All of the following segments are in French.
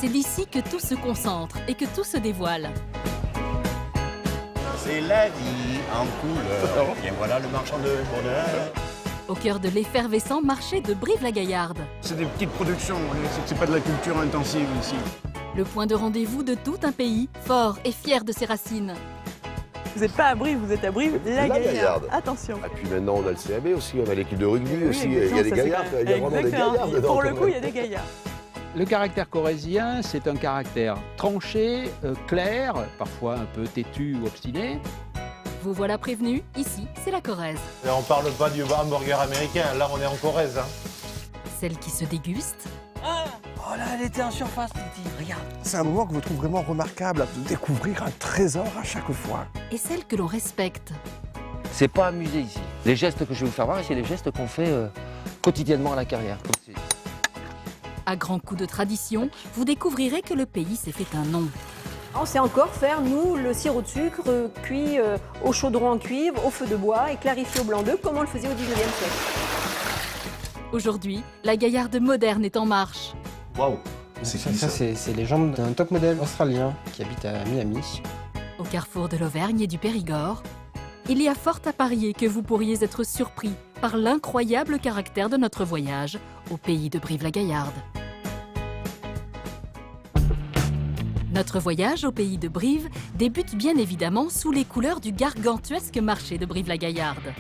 C'est d'ici que tout se concentre et que tout se dévoile. C'est la vie en couleur. Bien voilà le marchand de bonheur. Au cœur de l'effervescent marché de Brive-la-Gaillarde. C'est des petites productions, c'est pas de la culture intensive ici. Le point de rendez-vous de tout un pays, fort et fier de ses racines. Vous n'êtes pas à Brive, vous êtes à Brive-la-Gaillarde. Attention. Et puis maintenant, on a le CAB aussi, on a l'équipe de rugby Oui, aussi. Il y a des gaillards, il y a vraiment des gaillards dedans. Pour le coup, il y a des gaillards. Le caractère corrézien, c'est un caractère tranché, clair, parfois un peu têtu ou obstiné. Vous voilà prévenus, ici, c'est la Corrèze. Et on parle pas du hamburger américain, là on est en Corrèze. Celle qui se déguste. Oh là, elle était en surface, Titi, regarde. C'est un moment que je trouve vraiment remarquable, de découvrir un trésor à chaque fois. Et celle que l'on respecte. C'est pas amusé ici. Les gestes que je vais vous faire voir, c'est les gestes qu'on fait quotidiennement à la carrière. À grands coups de tradition, vous découvrirez que le pays s'est fait un nom. On sait encore faire, nous, le sirop de sucre cuit au chaudron en cuivre, au feu de bois et clarifié au blanc d'œuf, comme on le faisait au XIXe siècle. Aujourd'hui, la Gaillarde moderne est en marche. Waouh. C'est les jambes d'un top modèle australien qui habite à Miami. Au carrefour de l'Auvergne et du Périgord, il y a fort à parier que vous pourriez être surpris par l'incroyable caractère de notre voyage au pays de Brive-la-Gaillarde. Notre voyage au pays de Brive débute bien évidemment sous les couleurs du gargantuesque marché de Brive-la-Gaillarde.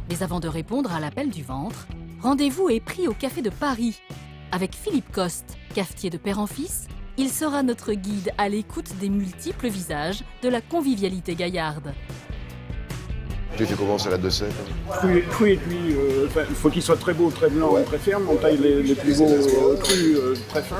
Mais avant de répondre à l'appel du ventre, rendez-vous est pris au Café de Paris. Avec Philippe Coste, cafetier de père en fils, il sera notre guide à l'écoute des multiples visages de la convivialité gaillarde. Tu fais comment salade de sève? Cru et cuit, il faut qu'il soit très beau, très blanc, très ferme. On taille les plus beaux crus très fins.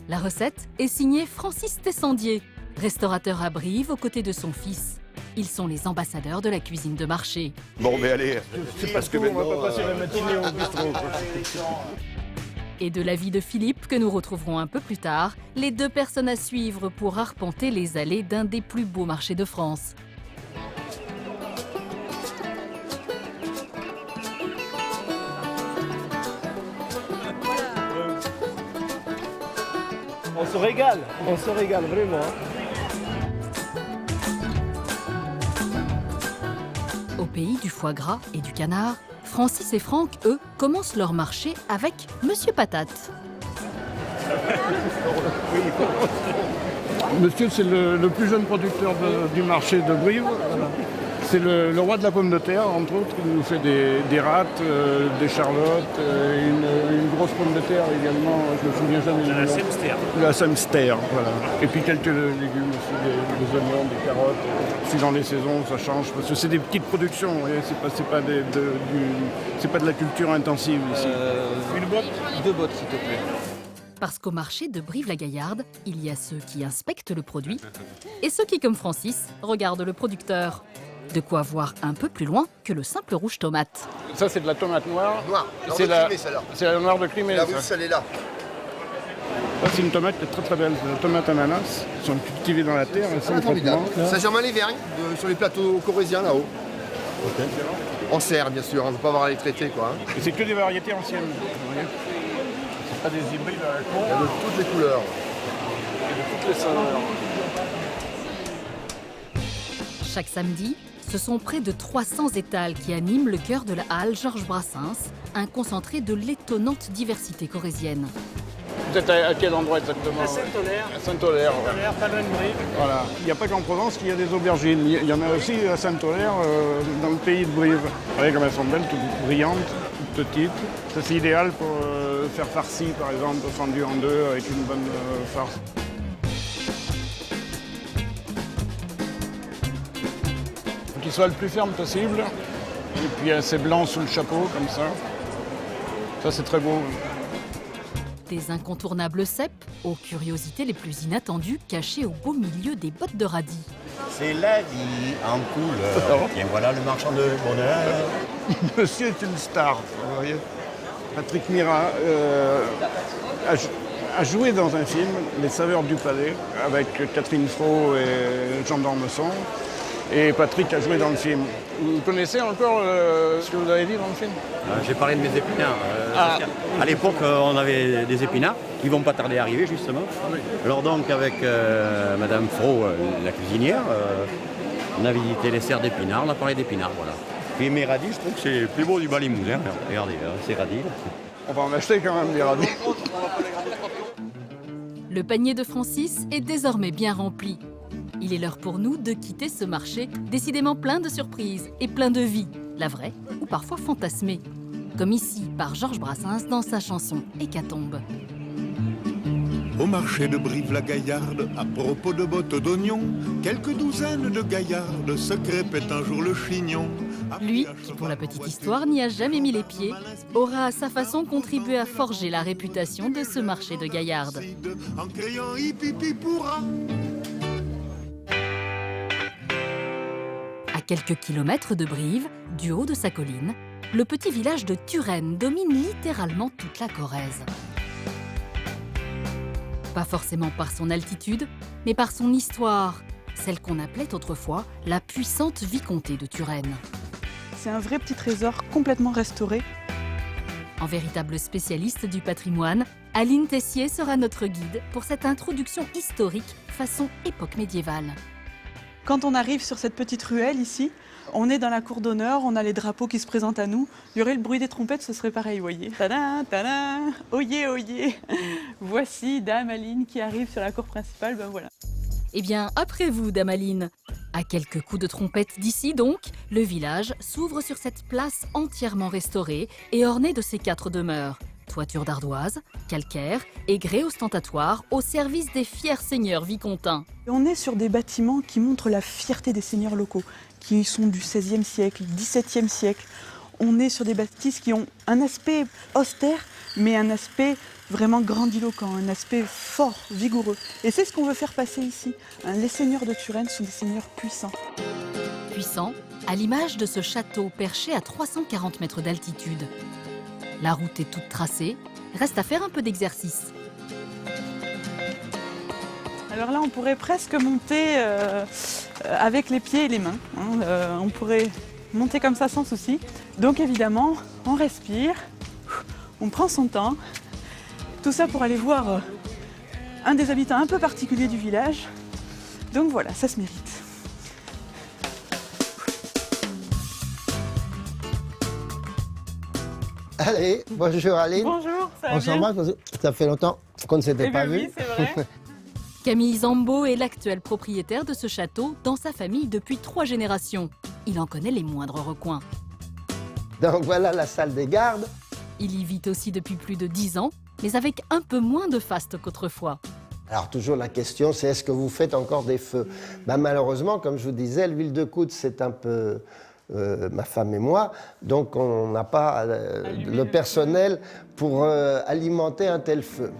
La recette est signée Francis Tessandier, restaurateur à Brive aux côtés de son fils. Ils sont les ambassadeurs de la cuisine de marché. Bon, mais allez, C'est parce qu'on va pas passer la matinée au bistrot. Et de l'avis de Philippe, que nous retrouverons un peu plus tard, les deux personnes à suivre pour arpenter les allées d'un des plus beaux marchés de France. On se régale vraiment. Au pays du foie gras et du canard, Francis et Franck, eux, commencent leur marché avec Monsieur Patate. Monsieur, c'est le plus jeune producteur du marché de Brive. C'est le roi de la pomme de terre, entre autres. Il nous fait des râtes, des charlottes, une grosse pomme de terre également, je me souviens jamais du nom. La Semster. La Semster, voilà. Et puis quelques légumes aussi, des oignons, des carottes. Suivant les saisons, ça change. Parce que c'est des petites productions, vous voyez, c'est pas de la culture intensive ici. Une botte? 2 bottes, s'il te plaît. Parce qu'au marché de Brive-la-Gaillarde, il y a ceux qui inspectent le produit et ceux qui, comme Francis, regardent le producteur. De quoi voir un peu plus loin que le simple rouge tomate. Ça, c'est de la tomate noire. noir. C'est la noire de Crimée. La rousse, elle est là. Ça, c'est une tomate qui est très très belle. C'est la tomate ananas. Elles sont cultivées dans la terre. Elles sont Formidable. traitement. Saint-Germain-les-Vergnes, sur les plateaux corréziens là-haut. En serre, bien sûr, on ne peut pas avoir à les traiter, quoi. Et c'est que des variétés anciennes. Vous voyez, c'est pas des hybrides à la con. Il y a de toutes les couleurs. Et de toutes les saveurs. Chaque samedi, ce sont près de 300 étals qui animent le cœur de la halle Georges Brassens, un concentré de l'étonnante diversité corrézienne. Vous êtes à quel endroit exactement? À Saint-Olaire. À Saint-Olaire. Saint-Olaire, pas loin de Brive. Voilà. Il n'y a pas qu'en Provence qu'il y a des aubergines. Il y en a aussi à Saint-Olaire, dans le pays de Brive. Vous voyez comme elles sont belles, toutes brillantes, toutes petites. Ça, c'est idéal pour faire farci, par exemple, fendu en deux avec une bonne farce. Faut qu'il soit le plus ferme possible. Et puis assez blanc sous le chapeau, comme ça. Ça, c'est très beau. Des incontournables cèpes aux curiosités les plus inattendues cachées au beau milieu des bottes de radis. C'est la vie en couleur. Bien voilà le marchand de bonheur. Monsieur est une star, vous voyez. Patrick Mira a joué dans un film, Les Saveurs du Palais, avec Catherine Fro et Jean d'Ormesson. Et Patrick a joué dans le film. Vous connaissez encore ce que vous avez dit dans le film? J'ai parlé de mes épinards. Ah. À l'époque, on avait des épinards qui vont pas tarder à arriver, justement. Oui. Alors donc, avec Madame Fro, la cuisinière, on a visité les serres d'épinards, on a parlé d'épinards, voilà. Puis mes radis, je trouve que c'est le plus beau du Bas-Limousin. Regardez, ces radis. On va en acheter quand même des radis. Le panier de Francis est désormais bien rempli. Il est l'heure pour nous de quitter ce marché décidément plein de surprises et plein de vie, la vraie ou parfois fantasmée. Comme ici par Georges Brassens dans sa chanson Hécatombe. Au marché de Brive-la-Gaillarde, à propos de bottes d'oignons, quelques douzaines de gaillardes se crêpaient un jour le chignon. Lui, qui pour la petite histoire n'y a jamais mis les pieds, aura à sa façon contribué à forger la réputation de ce marché de Gaillarde. En criant hip-hip-hip-hourra. À quelques kilomètres de Brive, du haut de sa colline, le petit village de Turenne domine littéralement toute la Corrèze. Pas forcément par son altitude, mais par son histoire, celle qu'on appelait autrefois la puissante vicomté de Turenne. C'est un vrai petit trésor complètement restauré. En véritable spécialiste du patrimoine, Aline Tessier sera notre guide pour cette introduction historique façon époque médiévale. Quand on arrive sur cette petite ruelle ici, on est dans la cour d'honneur, on a les drapeaux qui se présentent à nous. Il y aurait le bruit des trompettes, ce serait pareil, vous voyez. Tadam, tadam, oyez, oyez. Voici Dame Aline qui arrive sur la cour principale, ben voilà. Eh bien, après vous, Dame Aline. À quelques coups de trompette d'ici donc, le village s'ouvre sur cette place entièrement restaurée et ornée de ses 4 demeures. Toiture d'ardoise, calcaire et grès ostentatoire au service des fiers seigneurs vicomtins. On est sur des bâtiments qui montrent la fierté des seigneurs locaux, qui sont du XVIe siècle, XVIIe siècle. On est sur des bâtisses qui ont un aspect austère, mais un aspect vraiment grandiloquent, un aspect fort, vigoureux. Et c'est ce qu'on veut faire passer ici. Les seigneurs de Turenne sont des seigneurs puissants. Puissants, à l'image de ce château perché à 340 mètres d'altitude. La route est toute tracée, reste à faire un peu d'exercice. Alors là, on pourrait presque monter avec les pieds et les mains. On pourrait monter comme ça sans souci. Donc évidemment, on respire, on prend son temps. Tout ça pour aller voir un des habitants un peu particuliers du village. Donc voilà, ça se mérite. Allez, bonjour Aline. Bonjour, ça va On bien? s'embrasse parce que ça fait longtemps qu'on ne s'était pas oui, vu. c'est vrai. Camille Zambo est l'actuel propriétaire de ce château dans sa famille depuis 3 générations. Il en connaît les moindres recoins. Donc voilà la salle des gardes. Il y vit aussi depuis plus de 10 ans, mais avec un peu moins de faste qu'autrefois. Alors toujours la question, c'est est-ce que vous faites encore des feux? Malheureusement, comme je vous disais, l'huile de coude, c'est un peu ma femme et moi, donc on n'a pas le personnel pour alimenter un tel feu.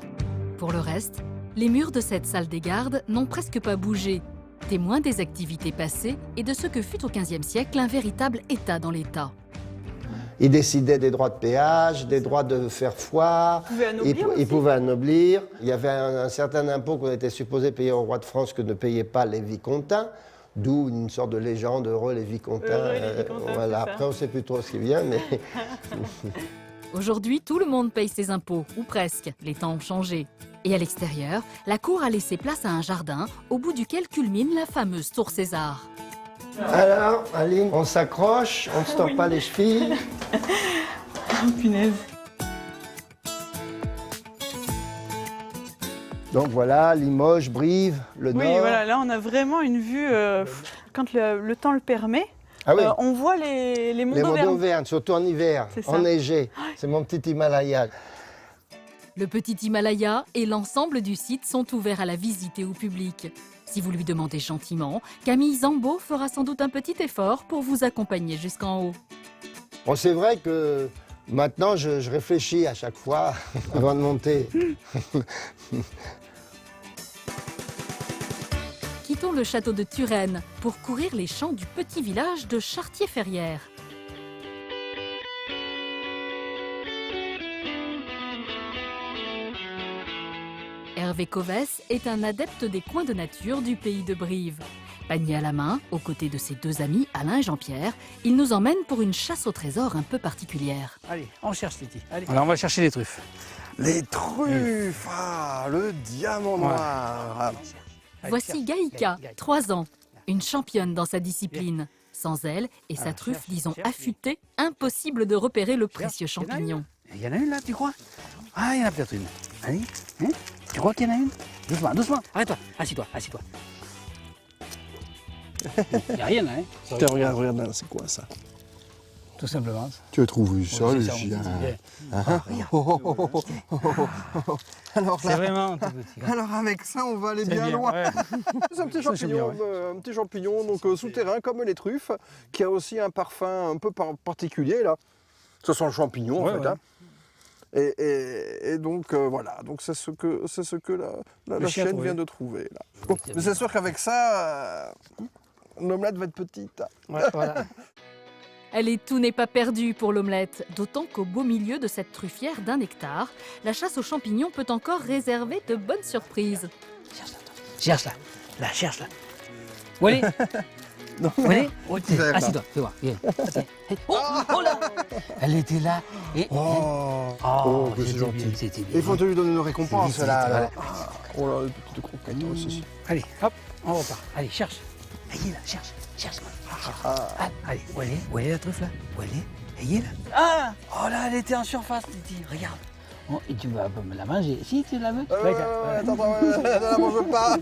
Pour le reste, les murs de cette salle des gardes n'ont presque pas bougé, témoins des activités passées et de ce que fut au XVe siècle un véritable État dans l'État. Ils décidaient des droits de péage, des droits de faire foire. Ils pouvaient anoblir. Il y avait un certain impôt qu'on était supposé payer au roi de France que ne payaient pas les vicomtins, d'où une sorte de légende, heureux les vicomtins. Voilà. Après, on ne sait plus trop ce qui vient, mais... Aujourd'hui, tout le monde paye ses impôts, ou presque. Les temps ont changé. Et à l'extérieur, la cour a laissé place à un jardin, au bout duquel culmine la fameuse tour César. Alors, Aline, on s'accroche, on ne se tord pas les chevilles. Oh, punaise. Donc voilà, Limoges, Brive, le Nord. Oui, voilà, là on a vraiment une vue, quand le temps le permet. Ah oui. On voit les monts d'Auvergne. Les monts d'Auvergne, surtout en hiver, enneigés. C'est mon petit Himalaya. Le petit Himalaya et l'ensemble du site sont ouverts à la visite et au public. Si vous lui demandez gentiment, Camille Zambo fera sans doute un petit effort pour vous accompagner jusqu'en haut. Bon, c'est vrai que maintenant, je réfléchis à chaque fois avant de monter. Quittons le château de Turenne pour courir les champs du petit village de Chartier-Ferrières. Hervé Covès est un adepte des coins de nature du pays de Brive. Panier à la main, aux côtés de ses deux amis, Alain et Jean-Pierre, il nous emmène pour une chasse au trésor un peu particulière. Allez, on cherche, Titi. Allez. Alors, on va chercher les truffes. Les truffes, le diamant noir. Voici Gaïka, 3 ans, une championne dans sa discipline. Sans elle et sa truffe, disons, affûtée, impossible de repérer le précieux champignon. Il y en a une là, tu crois? Ah, il y en a peut-être une. Allez, hein? Tu crois qu'il y en a une? Doucement, doucement. Arrête-toi, assis-toi, assis-toi. Il n'y a rien là, hein? Tiens, regarde là, c'est quoi ça? Tout simplement. Tu as trouvé ça, le chien? Alors c'est vraiment tout petit. Hein. Alors avec ça, on va aller bien loin. Ouais. C'est un petit champignon, donc souterrain comme les truffes, qui a aussi un parfum un peu particulier là. Ce sont le champignon en fait. Ouais. Hein. Et donc voilà, donc c'est ce que la chienne vient de trouver là. Bon, mais c'est sûr qu'avec ça, l'omelette va être petite. Ouais, voilà. Allez, tout n'est pas perdu pour l'omelette, d'autant qu'au beau milieu de cette truffière d'1 hectare, la chasse aux champignons peut encore réserver de bonnes surprises. Cherche-la, là, cherche-la. Où elle est? Non. Où elle est? Assis-toi, fais voir. Oh là! Elle était là et... Oh, c'est gentil. Il faut lui donner une récompense là. Oh là, les petites croquettes aussi. Allez, hop, on repart. Allez, cherche. Allez, là, cherche. Allez, où elle est la truffe là? Où elle est? Elle y est là? Ah! Oh là, elle était en surface, Titi, regarde. Oh, et tu vas me la manger? Si, tu la veux? Attends, ne la mange pas.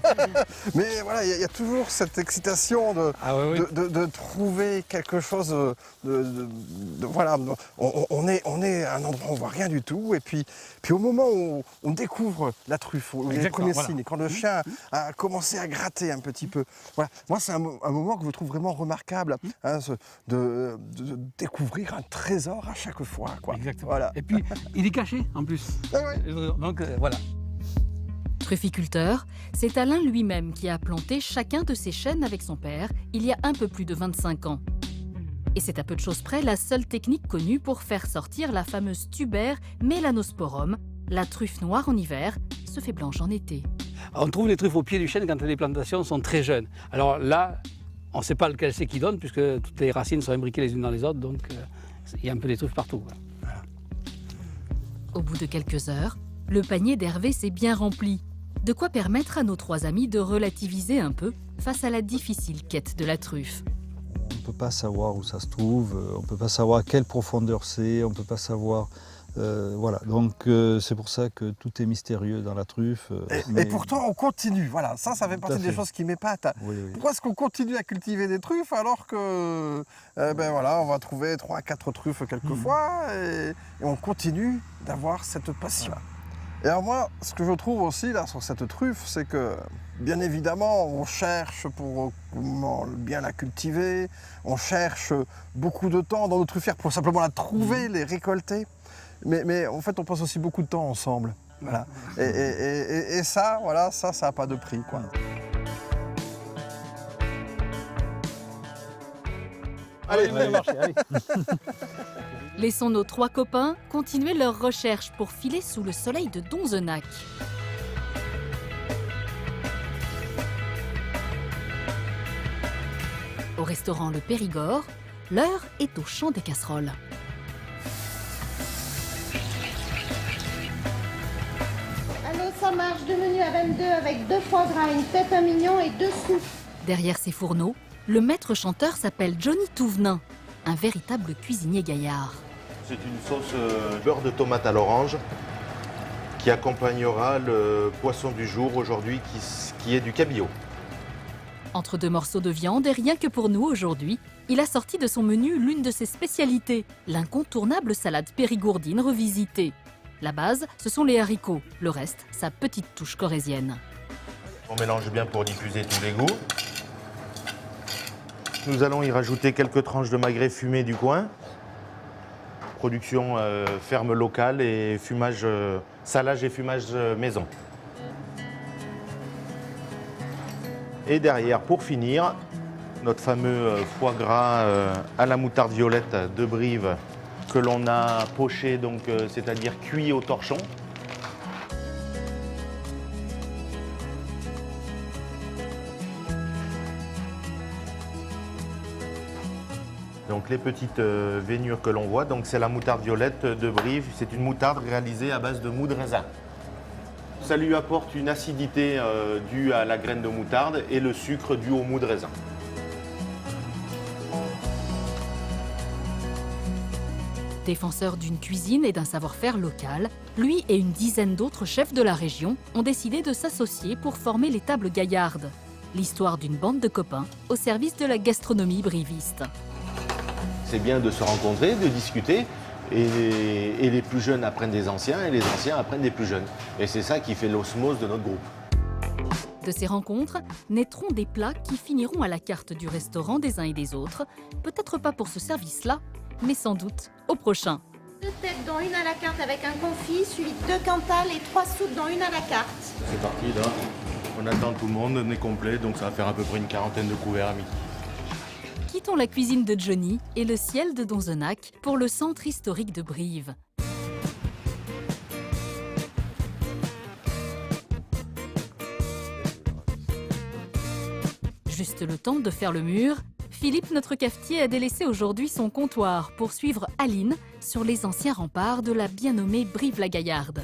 Mais voilà, il y a toujours cette excitation de trouver quelque chose voilà, on est à un endroit où on voit rien du tout, et puis au moment où on découvre la truffe, les premiers signes, et quand le chien a commencé à gratter un petit peu, voilà, moi c'est un moment que je trouve vraiment remarquable, hein, de découvrir un trésor à chaque fois, quoi. Exactement. Voilà. Et puis il est caché en plus. Donc voilà. Trufficulteur, c'est Alain lui-même qui a planté chacun de ses chênes avec son père il y a un peu plus de 25 ans. Et c'est à peu de choses près la seule technique connue pour faire sortir la fameuse tuber Melanosporum, la truffe noire en hiver, se fait blanche en été. On trouve les truffes au pied du chêne quand les plantations sont très jeunes. Alors là, on ne sait pas lequel c'est qui donne, puisque toutes les racines sont imbriquées les unes dans les autres, donc il y a un peu des truffes partout. Voilà. Au bout de quelques heures, le panier d'Hervé s'est bien rempli. De quoi permettre à nos 3 amis de relativiser un peu face à la difficile quête de la truffe. On ne peut pas savoir où ça se trouve, on ne peut pas savoir à quelle profondeur c'est, on ne peut pas savoir... voilà, donc c'est pour ça que tout est mystérieux dans la truffe. Et pourtant on continue, voilà, ça fait partie des choses qui m'épatent. Oui. Pourquoi est-ce qu'on continue à cultiver des truffes alors que, voilà, on va trouver 3-4 truffes quelquefois et on continue d'avoir cette passion. Voilà. Et alors moi, ce que je trouve aussi là sur cette truffe, c'est que bien évidemment, on cherche pour comment bien la cultiver, on cherche beaucoup de temps dans nos truffières pour simplement la trouver, les récolter. Mais en fait, on passe aussi beaucoup de temps ensemble. Voilà. Et ça, voilà, ça n'a pas de prix, quoi. Allez, on va marcher, allez. Laissons nos 3 copains continuer leur recherche pour filer sous le soleil de Donzenac. Au restaurant Le Périgord, l'heure est au chant des casseroles. Allô, ça marche, 2 menus à 22 avec 2 foie gras, une tête à mignon et 2 soupes. Derrière ces fourneaux, le maître chanteur s'appelle Johnny Touvenin, un véritable cuisinier gaillard. C'est une sauce beurre de tomate à l'orange qui accompagnera le poisson du jour aujourd'hui qui est du cabillaud. Entre 2 morceaux de viande et rien que pour nous aujourd'hui, il a sorti de son menu l'une de ses spécialités, l'incontournable salade périgourdine revisitée. La base, ce sont les haricots, le reste, sa petite touche corrézienne. On mélange bien pour diffuser tous les goûts. Nous allons y rajouter quelques tranches de magret fumé du coin. Production ferme locale et fumage, salage et fumage maison. Et derrière, pour finir, notre fameux foie gras à la moutarde violette de Brive que l'on a poché, donc c'est-à-dire cuit au torchon. Donc les petites veinures que l'on voit, donc c'est la moutarde violette de Brive. C'est une moutarde réalisée à base de mou de raisin. Ça lui apporte une acidité due à la graine de moutarde et le sucre dû au mou de raisin. Défenseur d'une cuisine et d'un savoir-faire local, lui et une dizaine d'autres chefs de la région ont décidé de s'associer pour former les Tables Gaillardes. L'histoire d'une bande de copains au service de la gastronomie briviste. C'est bien de se rencontrer, de discuter, et les plus jeunes apprennent des anciens, et les anciens apprennent des plus jeunes. Et c'est ça qui fait l'osmose de notre groupe. De ces rencontres naîtront des plats qui finiront à la carte du restaurant des uns et des autres, peut-être pas pour ce service-là, mais sans doute au prochain. 2 têtes dont une à la carte avec un confit, suivi de 2 Cantal et 3 soupes dont une à la carte. C'est parti là. On attend tout le monde, on est complet, donc ça va faire à peu près une quarantaine de couverts à midi. Quittons la cuisine de Johnny et le ciel de Donzenac pour le centre historique de Brive. Juste le temps de faire le mur, Philippe, notre cafetier, a délaissé aujourd'hui son comptoir pour suivre Aline sur les anciens remparts de la bien nommée Brive-la-Gaillarde.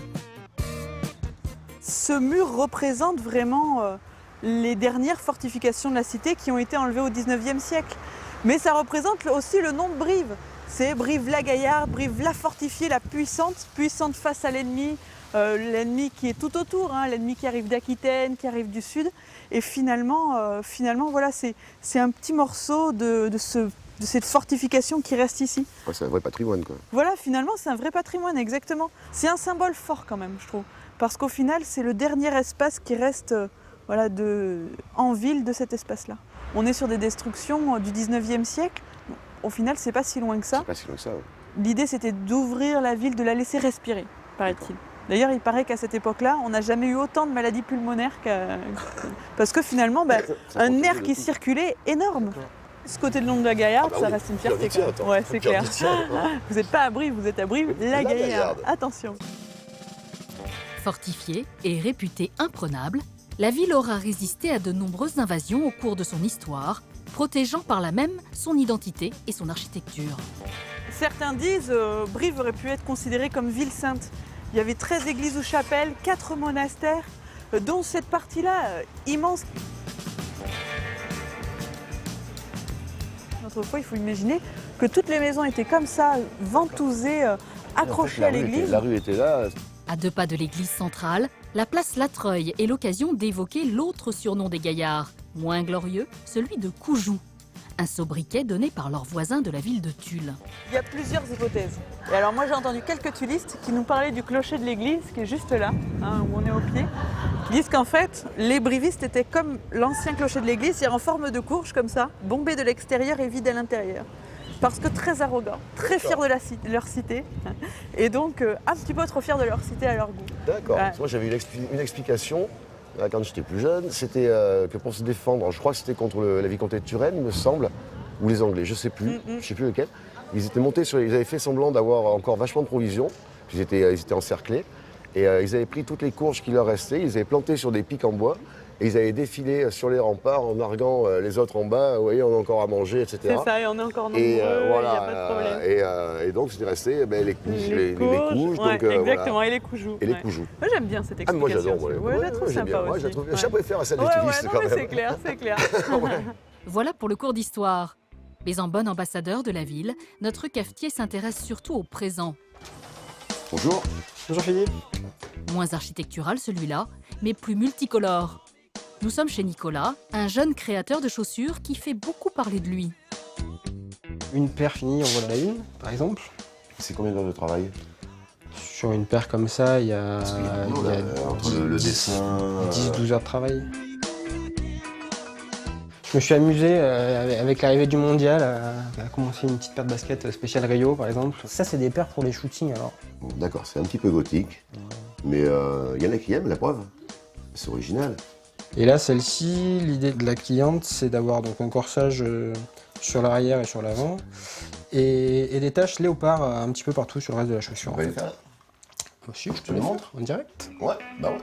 Ce mur représente vraiment les dernières fortifications de la cité qui ont été enlevées au 19e siècle. Mais ça représente aussi le nom de Brive. C'est Brive-la-Gaillarde, Brive-la-fortifiée, la puissante face à l'ennemi. L'ennemi qui est tout autour, hein, l'ennemi qui arrive d'Aquitaine, qui arrive du sud. Et finalement voilà, c'est un petit morceau de cette fortification qui reste ici. Ouais, c'est un vrai patrimoine, quoi. Voilà, finalement, c'est un vrai patrimoine, exactement. C'est un symbole fort quand même, je trouve. Parce qu'au final, c'est le dernier espace qui reste en ville de cet espace-là. On est sur des destructions du 19e siècle. Au final, c'est pas si loin que ça. C'est pas si loin que ça, ouais. L'idée, c'était d'ouvrir la ville, de la laisser respirer, paraît-il. D'ailleurs, il paraît qu'à cette époque-là, on n'a jamais eu autant de maladies pulmonaires parce que finalement, un air qui circulait énorme. Ce côté de l'ombre de la Gaillarde, ça reste une fierté. Ouais, c'est clair. Vous n'êtes pas à Brive, vous êtes à Brive, la Gaillarde. Attention. Fortifiée et réputée imprenable, la ville aura résisté à de nombreuses invasions au cours de son histoire, protégeant par là même son identité et son architecture. Certains disent Brive aurait pu être considérée comme ville sainte. Il y avait 13 églises ou chapelles, 4 monastères, dont cette partie-là immense. Autrefois, il faut imaginer que toutes les maisons étaient comme ça, ventousées, accrochées à l'église. La rue était là. À 2 pas de l'église centrale, la place Latreuil est l'occasion d'évoquer l'autre surnom des Gaillards, moins glorieux, celui de Coujou. Un sobriquet donné par leurs voisins de la ville de Tulle. Il y a plusieurs hypothèses. Et alors moi j'ai entendu quelques tullistes qui nous parlaient du clocher de l'église, qui est juste là, hein, où on est au pied, qui disent qu'en fait, les brivistes étaient comme l'ancien clocher de l'église, c'est-à-dire en forme de courge comme ça, bombé de l'extérieur et vide à l'intérieur. Parce que très arrogants, très fiers de leur cité, et donc un petit peu trop fiers de leur cité à leur goût. D'accord. Ouais. Moi j'avais une explication. Quand j'étais plus jeune, c'était que pour se défendre, je crois que c'était contre la vicomté de Turenne, il me semble, ou les Anglais, je sais plus lequel. Ils étaient montés ils avaient fait semblant d'avoir encore vachement de provisions, ils étaient encerclés, et ils avaient pris toutes les courges qui leur restaient, ils les avaient plantées sur des pics en bois, et ils avaient défilé sur les remparts en narguant les autres en bas, vous voyez, on a encore à manger, etc. C'est ça, et on est encore nombreux, il n'y a pas de problème. Et donc c'était resté les couches. Ouais, donc, exactement, voilà. et les coujous. Et les coujous. Moi j'aime bien cette Ah, moi explication. j'adore, je la trouve sympa moi, aussi. je préfère à celle des touristes quand même. C'est clair, c'est clair. Voilà pour le cours d'histoire. Mais en bon ambassadeur de la ville, notre cafetier s'intéresse surtout au présent. Bonjour. Bonjour Philippe. Moins architectural celui-là, mais plus multicolore. Nous sommes chez Nicolas, un jeune créateur de chaussures qui fait beaucoup parler de lui. Une paire finie, on voit la une, par exemple. C'est combien d'heures de travail? Sur une paire comme ça, il y a, entre le dessin... 10-12 heures de travail. Je me suis amusé avec l'arrivée du mondial à commencer une petite paire de baskets spéciale Rio, par exemple. Ça, c'est des paires pour les shootings, alors. Bon, d'accord, c'est un petit peu gothique, mais il y en a qui aiment, la preuve. C'est original. Et là, celle-ci, l'idée de la cliente, c'est d'avoir donc un corsage sur l'arrière et sur l'avant, et des taches léopard un petit peu partout sur le reste de la chaussure. On va les faire. Aussi, je te les montre en direct. Ouais, bah ouais.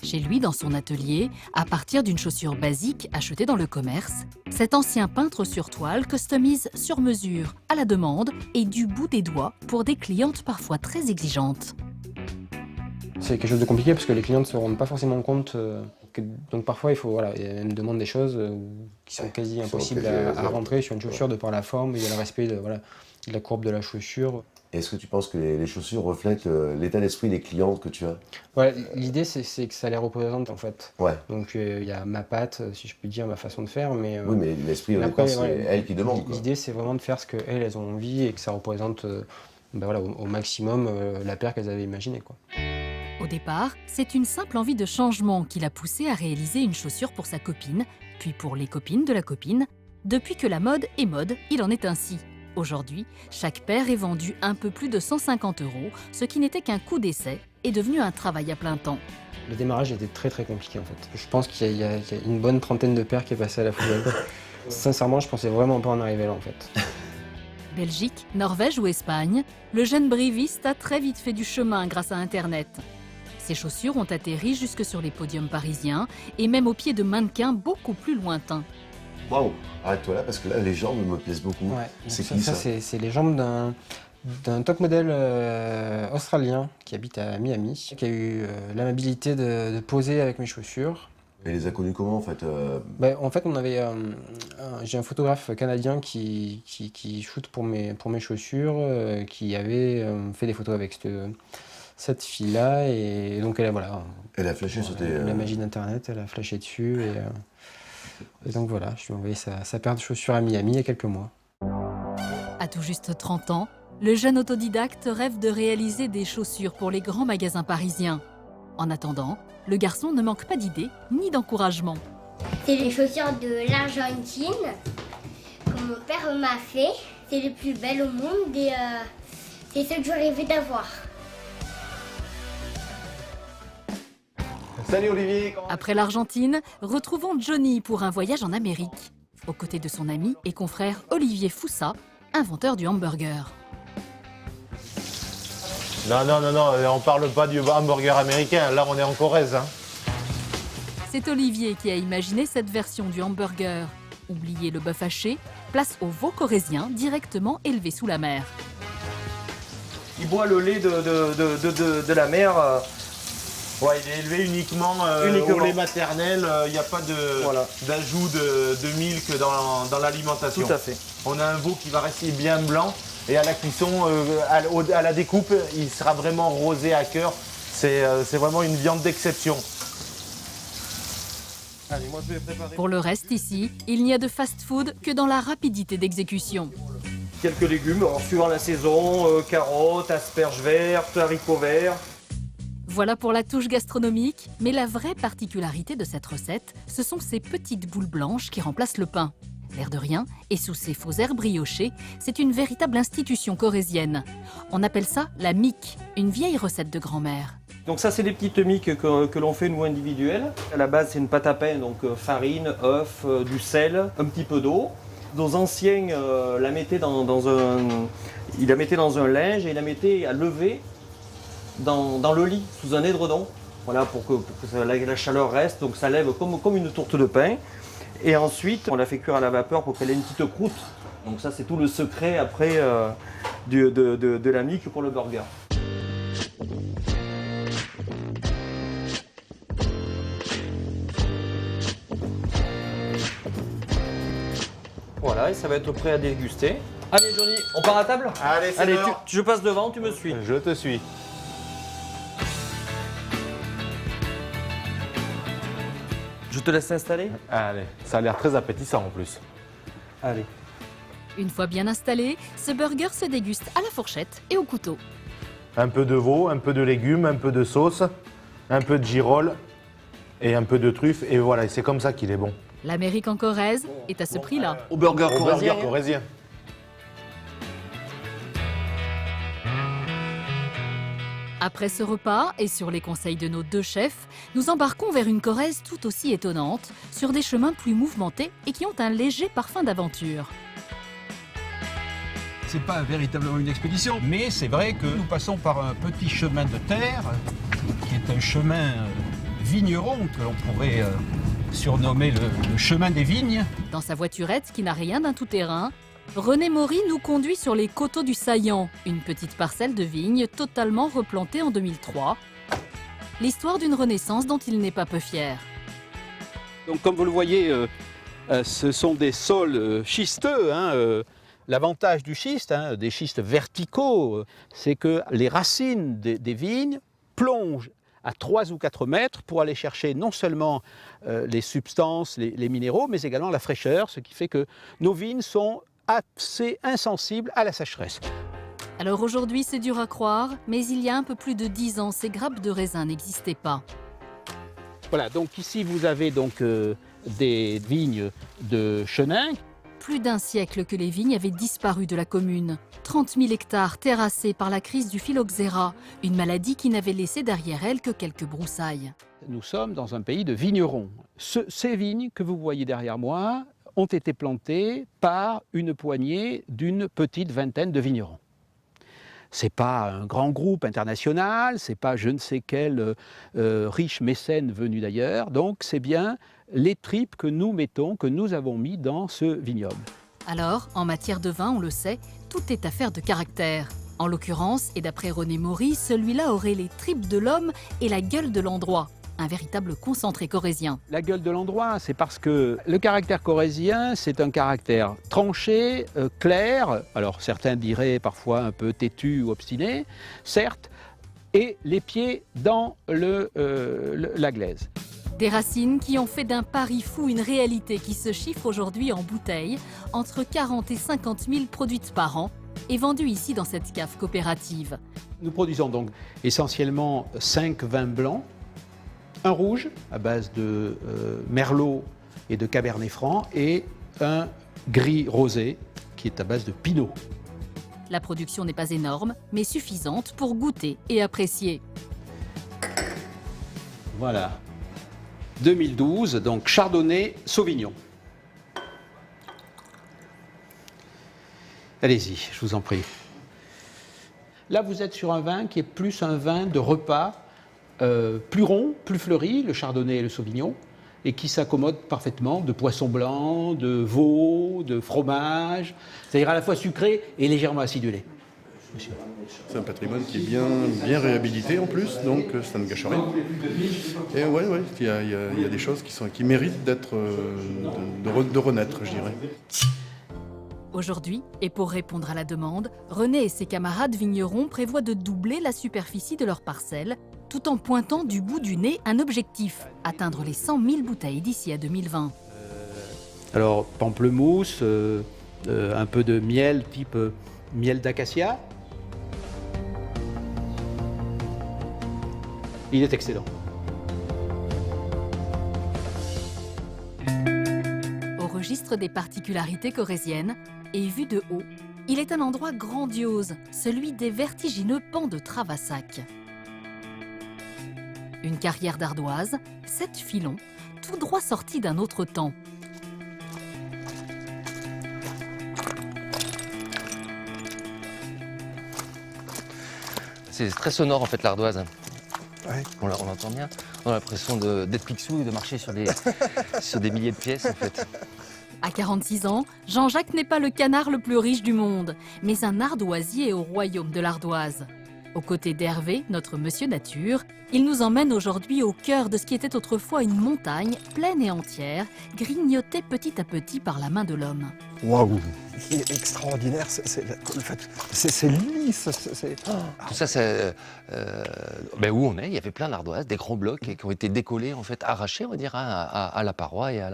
Chez lui, dans son atelier, à partir d'une chaussure basique achetée dans le commerce, cet ancien peintre sur toile customise sur mesure, à la demande et du bout des doigts pour des clientes parfois très exigeantes. C'est quelque chose de compliqué parce que les clients ne se rendent pas forcément compte. Donc parfois, elles me demandent des choses qui sont quasi impossibles à rentrer sur une chaussure de par la forme et le respect de la courbe de la chaussure. Est-ce que tu penses que les chaussures reflètent l'état d'esprit des clientes que tu as? Ouais, l'idée c'est que ça les représente en fait. Ouais. Donc il y a ma patte, si je peux dire, ma façon de faire, mais... oui, mais l'esprit au départ, c'est elle qui demande. L'idée c'est vraiment de faire ce qu'elles ont envie et que ça représente au maximum la paire qu'elles avaient imaginée, quoi. Au départ, c'est une simple envie de changement qui l'a poussé à réaliser une chaussure pour sa copine, puis pour les copines de la copine. Depuis que la mode est mode, il en est ainsi. Aujourd'hui, chaque paire est vendue un peu plus de 150 €, ce qui n'était qu'un coup d'essai, est devenu un travail à plein temps. Le démarrage était très très compliqué en fait. Je pense qu'il y a une bonne trentaine de paires qui est passée à la poubelle. Sincèrement, je pensais vraiment pas en arriver là en fait. Belgique, Norvège ou Espagne, le jeune briviste a très vite fait du chemin grâce à Internet. Ses chaussures ont atterri jusque sur les podiums parisiens et même aux pieds de mannequins beaucoup plus lointains. Waouh, arrête-toi là parce que là les jambes me plaisent beaucoup. Ouais, c'est qui ça? C'est les jambes d'un top modèle australien qui habite à Miami, qui a eu l'amabilité de poser avec mes chaussures. Et les a connus comment en fait? En fait, j'ai un photographe canadien qui shoot pour mes chaussures, qui avait fait des photos avec cette fille-là, et donc elle a flashé sur tes... La magie d'Internet, elle a flashé dessus, et donc voilà, je lui ai envoyé sa paire de chaussures à Miami il y a quelques mois. À tout juste 30 ans, le jeune autodidacte rêve de réaliser des chaussures pour les grands magasins parisiens. En attendant, le garçon ne manque pas d'idées ni d'encouragement. C'est les chaussures de l'Argentine que mon père m'a fait. C'est les plus belles au monde et c'est ce que je rêvais d'avoir. Salut Olivier. Après l'Argentine, retrouvons Johnny pour un voyage en Amérique, aux côtés de son ami et confrère Olivier Foussa, inventeur du hamburger. Non, on parle pas du hamburger américain, là on est en Corrèze. Hein. C'est Olivier qui a imaginé cette version du hamburger. Oubliez le bœuf haché, place au veau corrézien directement élevé sous la mer. Il boit le lait de la mer. Ouais, il est élevé uniquement au lait maternel, il n'y a pas d'ajout de milk dans l'alimentation. Tout à fait. On a un veau qui va rester bien blanc et à la cuisson, à la découpe, il sera vraiment rosé à cœur. C'est vraiment une viande d'exception. Allez, moi je vais préparer. Pour le reste ici, il n'y a de fast-food que dans la rapidité d'exécution. Quelques légumes, suivant la saison, carottes, asperges vertes, haricots verts. Voilà pour la touche gastronomique, mais la vraie particularité de cette recette, ce sont ces petites boules blanches qui remplacent le pain. L'air de rien, et sous ces faux airs briochés, c'est une véritable institution corrézienne. On appelle ça la mique, une vieille recette de grand-mère. Donc ça, c'est des petites miques que l'on fait nous individuelles. À la base, c'est une pâte à pain, donc farine, œuf, du sel, un petit peu d'eau. Nos anciens la mettaient dans un linge et la mettaient à lever dans le lit, sous un édredon. Voilà, pour que la chaleur reste, donc ça lève comme une tourte de pain. Et ensuite, on la fait cuire à la vapeur pour qu'elle ait une petite croûte. Donc ça, c'est tout le secret après de la mique pour le burger. Voilà, et ça va être prêt à déguster. Allez Johnny, on part à table? Allez, je passe devant, tu me suis. Je te suis. Je te laisse t'installer? Allez, ça a l'air très appétissant en plus. Allez. Une fois bien installé, ce burger se déguste à la fourchette et au couteau. Un peu de veau, un peu de légumes, un peu de sauce, un peu de girolles et un peu de truffe. Et voilà, c'est comme ça qu'il est bon. L'Amérique en Corrèze est à ce prix-là. Au burger corrézien. Après ce repas, et sur les conseils de nos deux chefs, nous embarquons vers une Corrèze tout aussi étonnante, sur des chemins plus mouvementés et qui ont un léger parfum d'aventure. C'est pas véritablement une expédition, mais c'est vrai que nous passons par un petit chemin de terre, qui est un chemin vigneron que l'on pourrait surnommer le chemin des vignes. Dans sa voiturette qui n'a rien d'un tout-terrain, René Maury nous conduit sur les coteaux du Saillant, une petite parcelle de vignes totalement replantée en 2003. L'histoire d'une renaissance dont il n'est pas peu fier. Donc comme vous le voyez, ce sont des sols schisteux. L'avantage du schiste, des schistes verticaux, c'est que les racines des vignes plongent à 3 ou 4 mètres pour aller chercher non seulement les substances, les minéraux, mais également la fraîcheur, ce qui fait que nos vignes sont assez insensibles à la sécheresse. Alors aujourd'hui, c'est dur à croire, mais il y a un peu plus de 10 ans, ces grappes de raisin n'existaient pas. Voilà, donc ici vous avez donc des vignes de chenin. Plus d'un siècle que les vignes avaient disparu de la commune. 30 000 hectares terrassés par la crise du phylloxéra, une maladie qui n'avait laissé derrière elle que quelques broussailles. Nous sommes dans un pays de vignerons. Ces vignes que vous voyez derrière moi ont été plantées par une poignée d'une petite vingtaine de vignerons. Ce n'est pas un grand groupe international, ce n'est pas je ne sais quel riche mécène venu d'ailleurs, donc c'est bien les tripes que nous mettons, que nous avons mis dans ce vignoble. Alors, en matière de vin, on le sait, tout est affaire de caractère. En l'occurrence, et d'après René Maury, celui-là aurait les tripes de l'homme et la gueule de l'endroit. Un véritable concentré corrézien. La gueule de l'endroit, c'est parce que le caractère corrézien, c'est un caractère tranché, clair, alors certains diraient parfois un peu têtu ou obstiné, certes, et les pieds dans la glaise. Des racines qui ont fait d'un pari fou une réalité qui se chiffre aujourd'hui en bouteilles, entre 40 et 50 000 produites par an, et vendues ici dans cette cave coopérative. Nous produisons donc essentiellement 5 vins blancs, un rouge à base de merlot et de cabernet franc et un gris rosé qui est à base de pinot. La production n'est pas énorme, mais suffisante pour goûter et apprécier. Voilà. 2012, donc Chardonnay Sauvignon. Allez-y, je vous en prie. Là, vous êtes sur un vin qui est plus un vin de repas, plus rond, plus fleuri, le Chardonnay et le Sauvignon, et qui s'accommode parfaitement de poisson blanc, de veau, de fromage, c'est-à-dire à la fois sucré et légèrement acidulé. C'est un patrimoine qui est bien réhabilité en plus, donc ça ne gâche rien. Et ouais, il y a des choses qui méritent d'être de renaître, je dirais. Aujourd'hui, et pour répondre à la demande, René et ses camarades vignerons prévoient de doubler la superficie de leur parcelle, tout en pointant du bout du nez un objectif, atteindre les 100 000 bouteilles d'ici à 2020. Alors, pamplemousse, un peu de miel type miel d'acacia. Il est excellent. Au registre des particularités corréziennes, et vu de haut, il est un endroit grandiose, celui des vertigineux pans de Travassac. Une carrière d'ardoise, 7 filons, tout droit sortis d'un autre temps. C'est très sonore en fait l'ardoise. Ouais. On l'entend bien. On a l'impression d'être Picsou et de marcher sur des milliers de pièces en fait. À 46 ans, Jean-Jacques n'est pas le canard le plus riche du monde, mais un ardoisier au royaume de l'ardoise. Aux côtés d'Hervé, notre monsieur nature, il nous emmène aujourd'hui au cœur de ce qui était autrefois une montagne pleine et entière, grignotée petit à petit par la main de l'homme. Waouh! Ce qui est extraordinaire, c'est lisse. Tout ça, c'est où on est. Il y avait plein d'ardoises, des grands blocs qui ont été décollés, en fait, arrachés, on va dire, à la paroi et à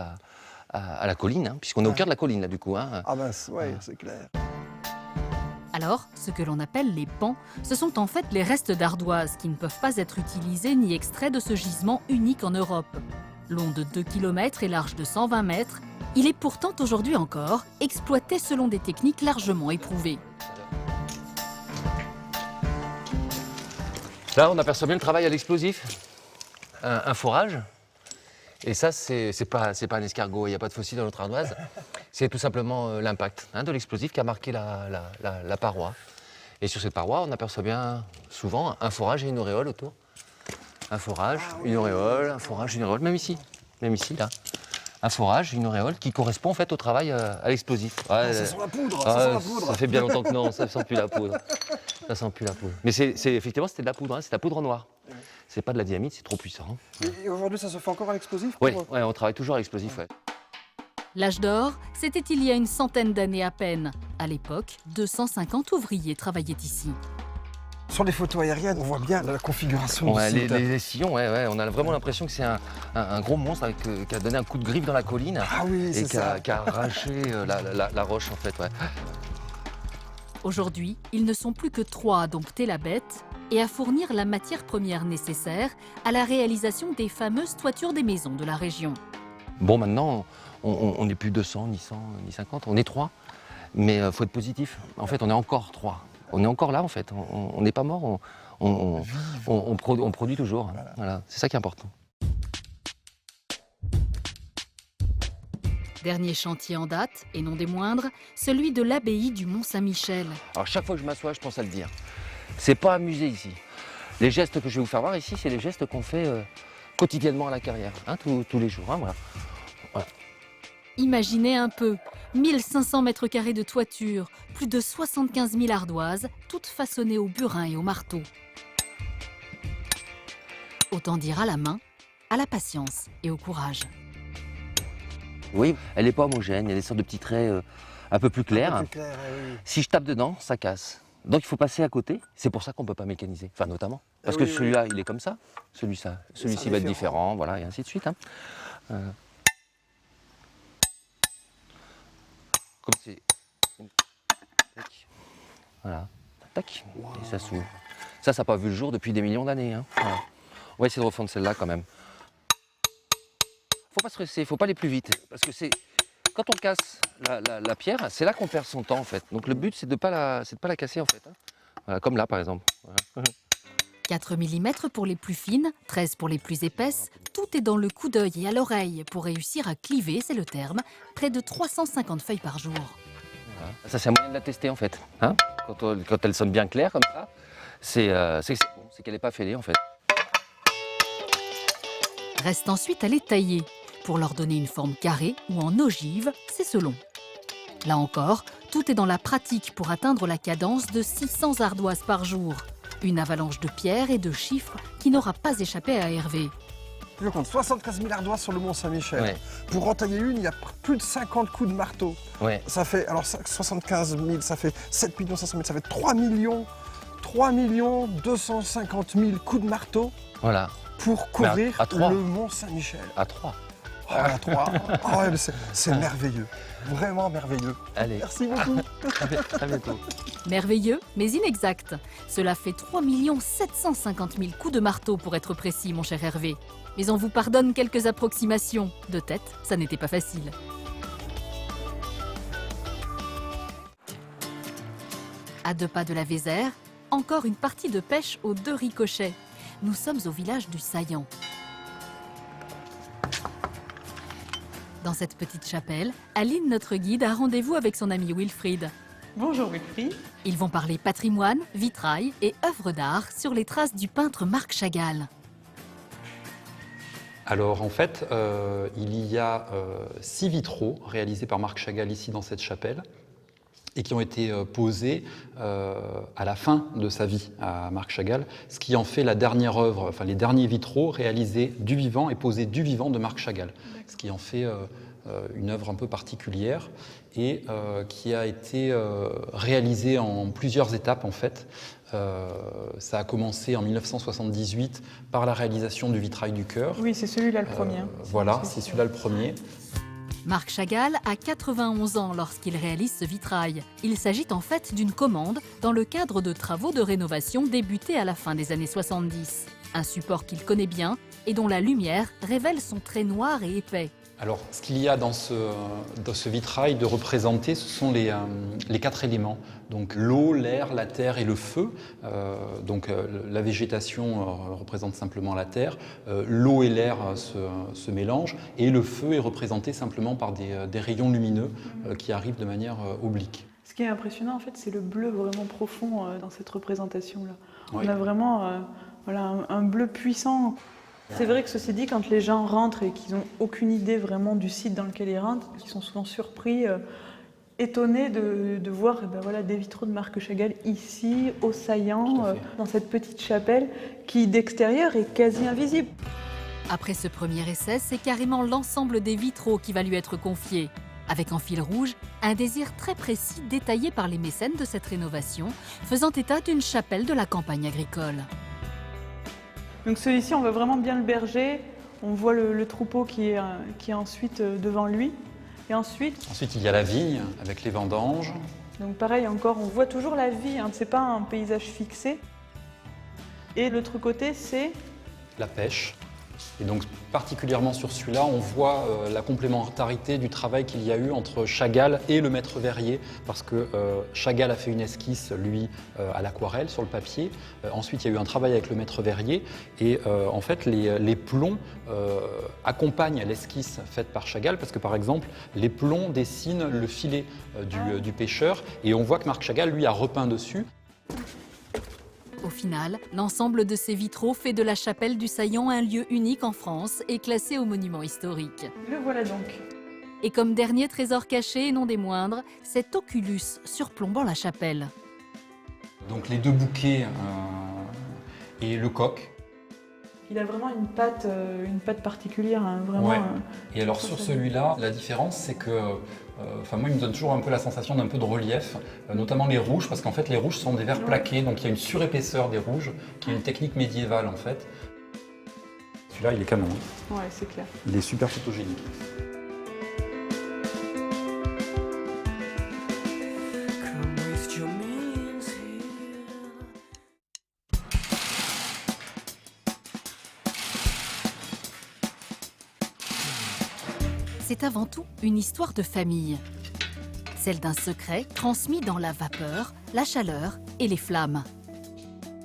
la colline, hein, puisqu'on est au cœur de la colline là, du coup. Hein. Ah ben, ouais, c'est clair. Alors, ce que l'on appelle les pans, ce sont en fait les restes d'ardoise qui ne peuvent pas être utilisés ni extraits de ce gisement unique en Europe. Long de 2 km et large de 120 mètres, il est pourtant aujourd'hui encore exploité selon des techniques largement éprouvées. Là, on aperçoit bien le travail à l'explosif, un forage. Et ça, c'est pas un escargot, il n'y a pas de fossile dans notre ardoise. C'est tout simplement l'impact de l'explosif qui a marqué la paroi. Et sur cette paroi, on aperçoit bien souvent un forage et une auréole autour. un forage, une auréole, un forage, une auréole, même ici, là. Un forage, une auréole qui correspond en fait au travail à l'explosif. Ouais, ça sent la poudre, ça sent la poudre. Ça fait bien longtemps que non, ça sent plus la poudre. Ça sent plus la poudre. Mais effectivement, c'était de la poudre, hein, c'est de la poudre noire. C'est pas de la dynamite, c'est trop puissant. Et aujourd'hui, ça se fait encore à l'explosif? Oui, on travaille toujours à l'explosif. Ouais. L'âge d'or, c'était il y a une centaine d'années à peine. À l'époque, 250 ouvriers travaillaient ici. Sur les photos aériennes, on voit bien la configuration du site. Les sillons, on a vraiment l'impression que c'est un gros monstre qui a donné un coup de griffe dans la colline et qui a arraché la roche en fait. Ouais. Aujourd'hui, ils ne sont plus que 3 à dompter la bête et à fournir la matière première nécessaire à la réalisation des fameuses toitures des maisons de la région. Bon, maintenant, on n'est plus 200, ni 100, ni 50, on est 3. Mais il faut être positif. En fait, on est encore 3. On est encore là, en fait. On n'est pas mort, on produit toujours. Voilà. C'est ça qui est important. Dernier chantier en date, et non des moindres, celui de l'abbaye du Mont-Saint-Michel. Alors, chaque fois que je m'assois, je pense à le dire. C'est pas amusé ici. Les gestes que je vais vous faire voir ici, c'est les gestes qu'on fait quotidiennement à la carrière, hein, tous les jours. Hein, voilà. Imaginez un peu, 1500 mètres carrés de toiture, plus de 75 000 ardoises, toutes façonnées au burin et au marteau. Autant dire à la main, à la patience et au courage. Oui, elle n'est pas homogène, il y a des sortes de petits traits un peu plus clairs. Oui. Si je tape dedans, ça casse. Donc il faut passer à côté, c'est pour ça qu'on ne peut pas mécaniser, enfin notamment. Parce que celui-là, il est comme ça, celui-ci va être différent, voilà, et ainsi de suite. Hein. Comme c'est... Tac. Voilà, tac, et ça s'ouvre. Ça n'a pas vu le jour depuis des millions d'années. Hein. Voilà. On va essayer de refondre celle-là quand même. Faut pas stresser, faut pas aller plus vite, parce que c'est... Quand on casse la pierre, c'est là qu'on perd son temps en fait. Donc le but, c'est de pas la casser en fait. Hein. Voilà, comme là par exemple. Voilà. 4 mm pour les plus fines, 13 pour les plus épaisses, tout est dans le coup d'œil et à l'oreille pour réussir à cliver, c'est le terme, près de 350 feuilles par jour. Voilà. Ça, c'est un moyen de la tester en fait. Hein, quand elle sonne bien claire comme ça, c'est bon, c'est qu'elle n'est pas fêlée en fait. Reste ensuite à les tailler. Pour leur donner une forme carrée ou en ogive, c'est selon. Là encore, tout est dans la pratique pour atteindre la cadence de 600 ardoises par jour. Une avalanche de pierres et de chiffres qui n'aura pas échappé à Hervé. Je compte 73 000 ardoises sur le Mont-Saint-Michel. Ouais. Pour en tailler une, il y a plus de 50 coups de marteau. Ouais. Ça fait, alors 75 000, ça fait 7 500 000, ça fait 3 250 000 coups de marteau Voilà. pour couvrir à 3. le Mont-Saint-Michel. À 3. Oh, à 3. Oh, ouais, c'est merveilleux. Vraiment merveilleux. Allez. Merci beaucoup. À bientôt. Merveilleux, mais inexact. Cela fait 3 750 000 coups de marteau pour être précis, mon cher Hervé. Mais on vous pardonne quelques approximations. De tête, ça n'était pas facile. À 2 pas de la Vézère, encore une partie de pêche aux 2 ricochets. Nous sommes au village du Saillant. Dans cette petite chapelle, Aline, notre guide, a rendez-vous avec son ami Wilfried. Bonjour Wilfried. Ils vont parler patrimoine, vitrail et œuvres d'art sur les traces du peintre Marc Chagall. Alors en fait, il y a 6 vitraux réalisés par Marc Chagall ici dans cette chapelle et qui ont été posés à la fin de sa vie à Marc Chagall, ce qui en fait la dernière œuvre, enfin les derniers vitraux réalisés du vivant et posés du vivant de Marc Chagall, ce qui en fait une œuvre un peu particulière et qui a été réalisée en plusieurs étapes en fait. Ça a commencé en 1978 par la réalisation du vitrail du chœur. Oui, c'est celui-là le premier. Voilà, c'est celui-là le premier. Marc Chagall a 91 ans lorsqu'il réalise ce vitrail. Il s'agit en fait d'une commande dans le cadre de travaux de rénovation débutés à la fin des années 70. Un support qu'il connaît bien et dont la lumière révèle son trait noir et épais. Alors, ce qu'il y a dans ce vitrail de représenter, ce sont les 4 éléments. Donc l'eau, l'air, la terre et le feu. La végétation représente simplement la terre. L'eau et l'air se mélangent. Et le feu est représenté simplement par des rayons lumineux qui arrivent de manière oblique. Ce qui est impressionnant, en fait, c'est le bleu vraiment profond dans cette représentation-là. Oui. On a vraiment voilà, un bleu puissant. C'est vrai que ceci dit, quand les gens rentrent et qu'ils n'ont aucune idée vraiment du site dans lequel ils rentrent, ils sont souvent surpris, étonnés de voir voilà, des vitraux de Marc Chagall ici, au Saillant, dans cette petite chapelle qui d'extérieur est quasi invisible. Après ce premier essai, c'est carrément l'ensemble des vitraux qui va lui être confié. Avec en fil rouge, un désir très précis détaillé par les mécènes de cette rénovation, faisant état d'une chapelle de la campagne agricole. Donc celui-ci, on voit vraiment bien le berger, on voit le troupeau qui est ensuite devant lui. Et ensuite, il y a la vigne avec les vendanges. Donc pareil encore, on voit toujours la vie, hein, c'est pas un paysage fixé. Et l'autre côté, c'est la pêche. Et donc particulièrement sur celui-là, on voit la complémentarité du travail qu'il y a eu entre Chagall et le maître verrier, parce que Chagall a fait une esquisse, lui, à l'aquarelle, sur le papier. Ensuite, il y a eu un travail avec le maître verrier, et en fait, les plombs accompagnent l'esquisse faite par Chagall, parce que par exemple, les plombs dessinent le filet du pêcheur, et on voit que Marc Chagall, lui, a repeint dessus. Au final, l'ensemble de ces vitraux fait de la chapelle du Saillant un lieu unique en France et classé au monument historique. Le voilà donc. Et comme dernier trésor caché et non des moindres, cet oculus surplombant la chapelle. Donc les deux bouquets et le coq. Il a vraiment une patte particulière, hein, vraiment. Ouais. Et alors sur celui-là, la différence, c'est que moi, il me donne toujours un peu la sensation d'un peu de relief, notamment les rouges, parce qu'en fait, les rouges sont des verres plaqués, donc il y a une surépaisseur des rouges, qui est une technique médiévale, en fait. Celui-là, il est canon. Ouais, c'est clair. Il est super photogénique. C'est avant tout une histoire de famille. Celle d'un secret transmis dans la vapeur, la chaleur et les flammes.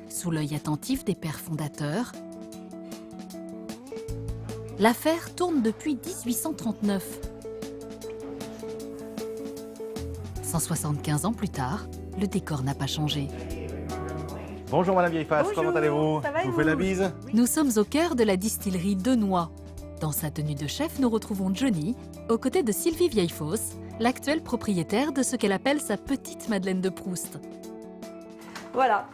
Sous l'œil attentif des pères fondateurs, l'affaire tourne depuis 1839. 175 ans plus tard, le décor n'a pas changé. Bonjour Madame Vieilleface, comment allez-vous? Je vous fais la bise. Nous sommes au cœur de la distillerie Denoy. Dans sa tenue de chef, nous retrouvons Johnny, aux côtés de Sylvie Vieillefosse, l'actuelle propriétaire de ce qu'elle appelle sa petite Madeleine de Proust. Voilà.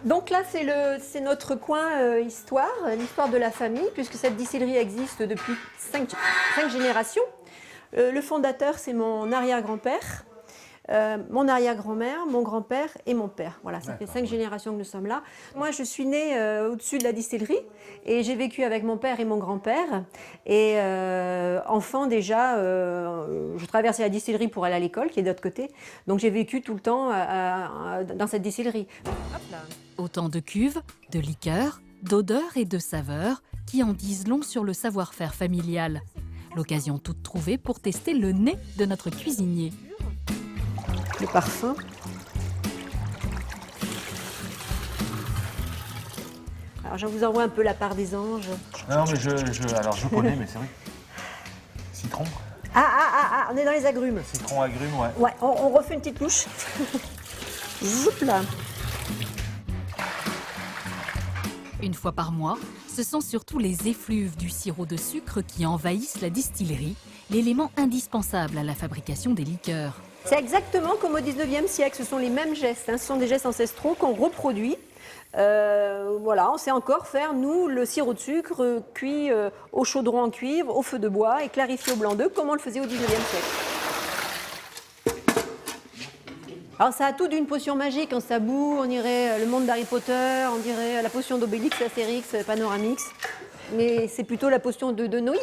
Donc là, c'est notre coin histoire, l'histoire de la famille, puisque cette distillerie existe depuis 5 générations. Le fondateur, c'est mon arrière-grand-père, mon arrière-grand-mère, mon grand-père et mon père. Voilà, ça fait 5 générations que nous sommes là. Moi, je suis née au-dessus de la distillerie et j'ai vécu avec mon père et mon grand-père. Et enfant déjà, je traversais la distillerie pour aller à l'école, qui est de l'autre côté. Donc j'ai vécu tout le temps dans cette distillerie. Autant de cuves, de liqueurs, d'odeurs et de saveurs qui en disent long sur le savoir-faire familial. L'occasion toute trouvée pour tester le nez de notre cuisinier. Le parfum. Alors je vous envoie un peu la part des anges. Non mais je connais, mais c'est vrai. Citron. Ah, on est dans les agrumes. Citron, agrumes, ouais. Ouais, on refait une petite touche. Zoup là. Une fois par mois, ce sont surtout les effluves du sirop de sucre qui envahissent la distillerie, l'élément indispensable à la fabrication des liqueurs. C'est exactement comme au 19e siècle, ce sont les mêmes gestes, hein. Ce sont des gestes ancestraux qu'on reproduit. Voilà, on sait encore faire, nous, le sirop de sucre cuit au chaudron en cuivre, au feu de bois et clarifié au blanc d'œuf, comme on le faisait au 19e siècle. Alors ça a tout d'une potion magique, quand ça bout, on dirait le monde d'Harry Potter, on dirait la potion d'Obélix, Astérix, Panoramix, mais c'est plutôt la potion de Noix.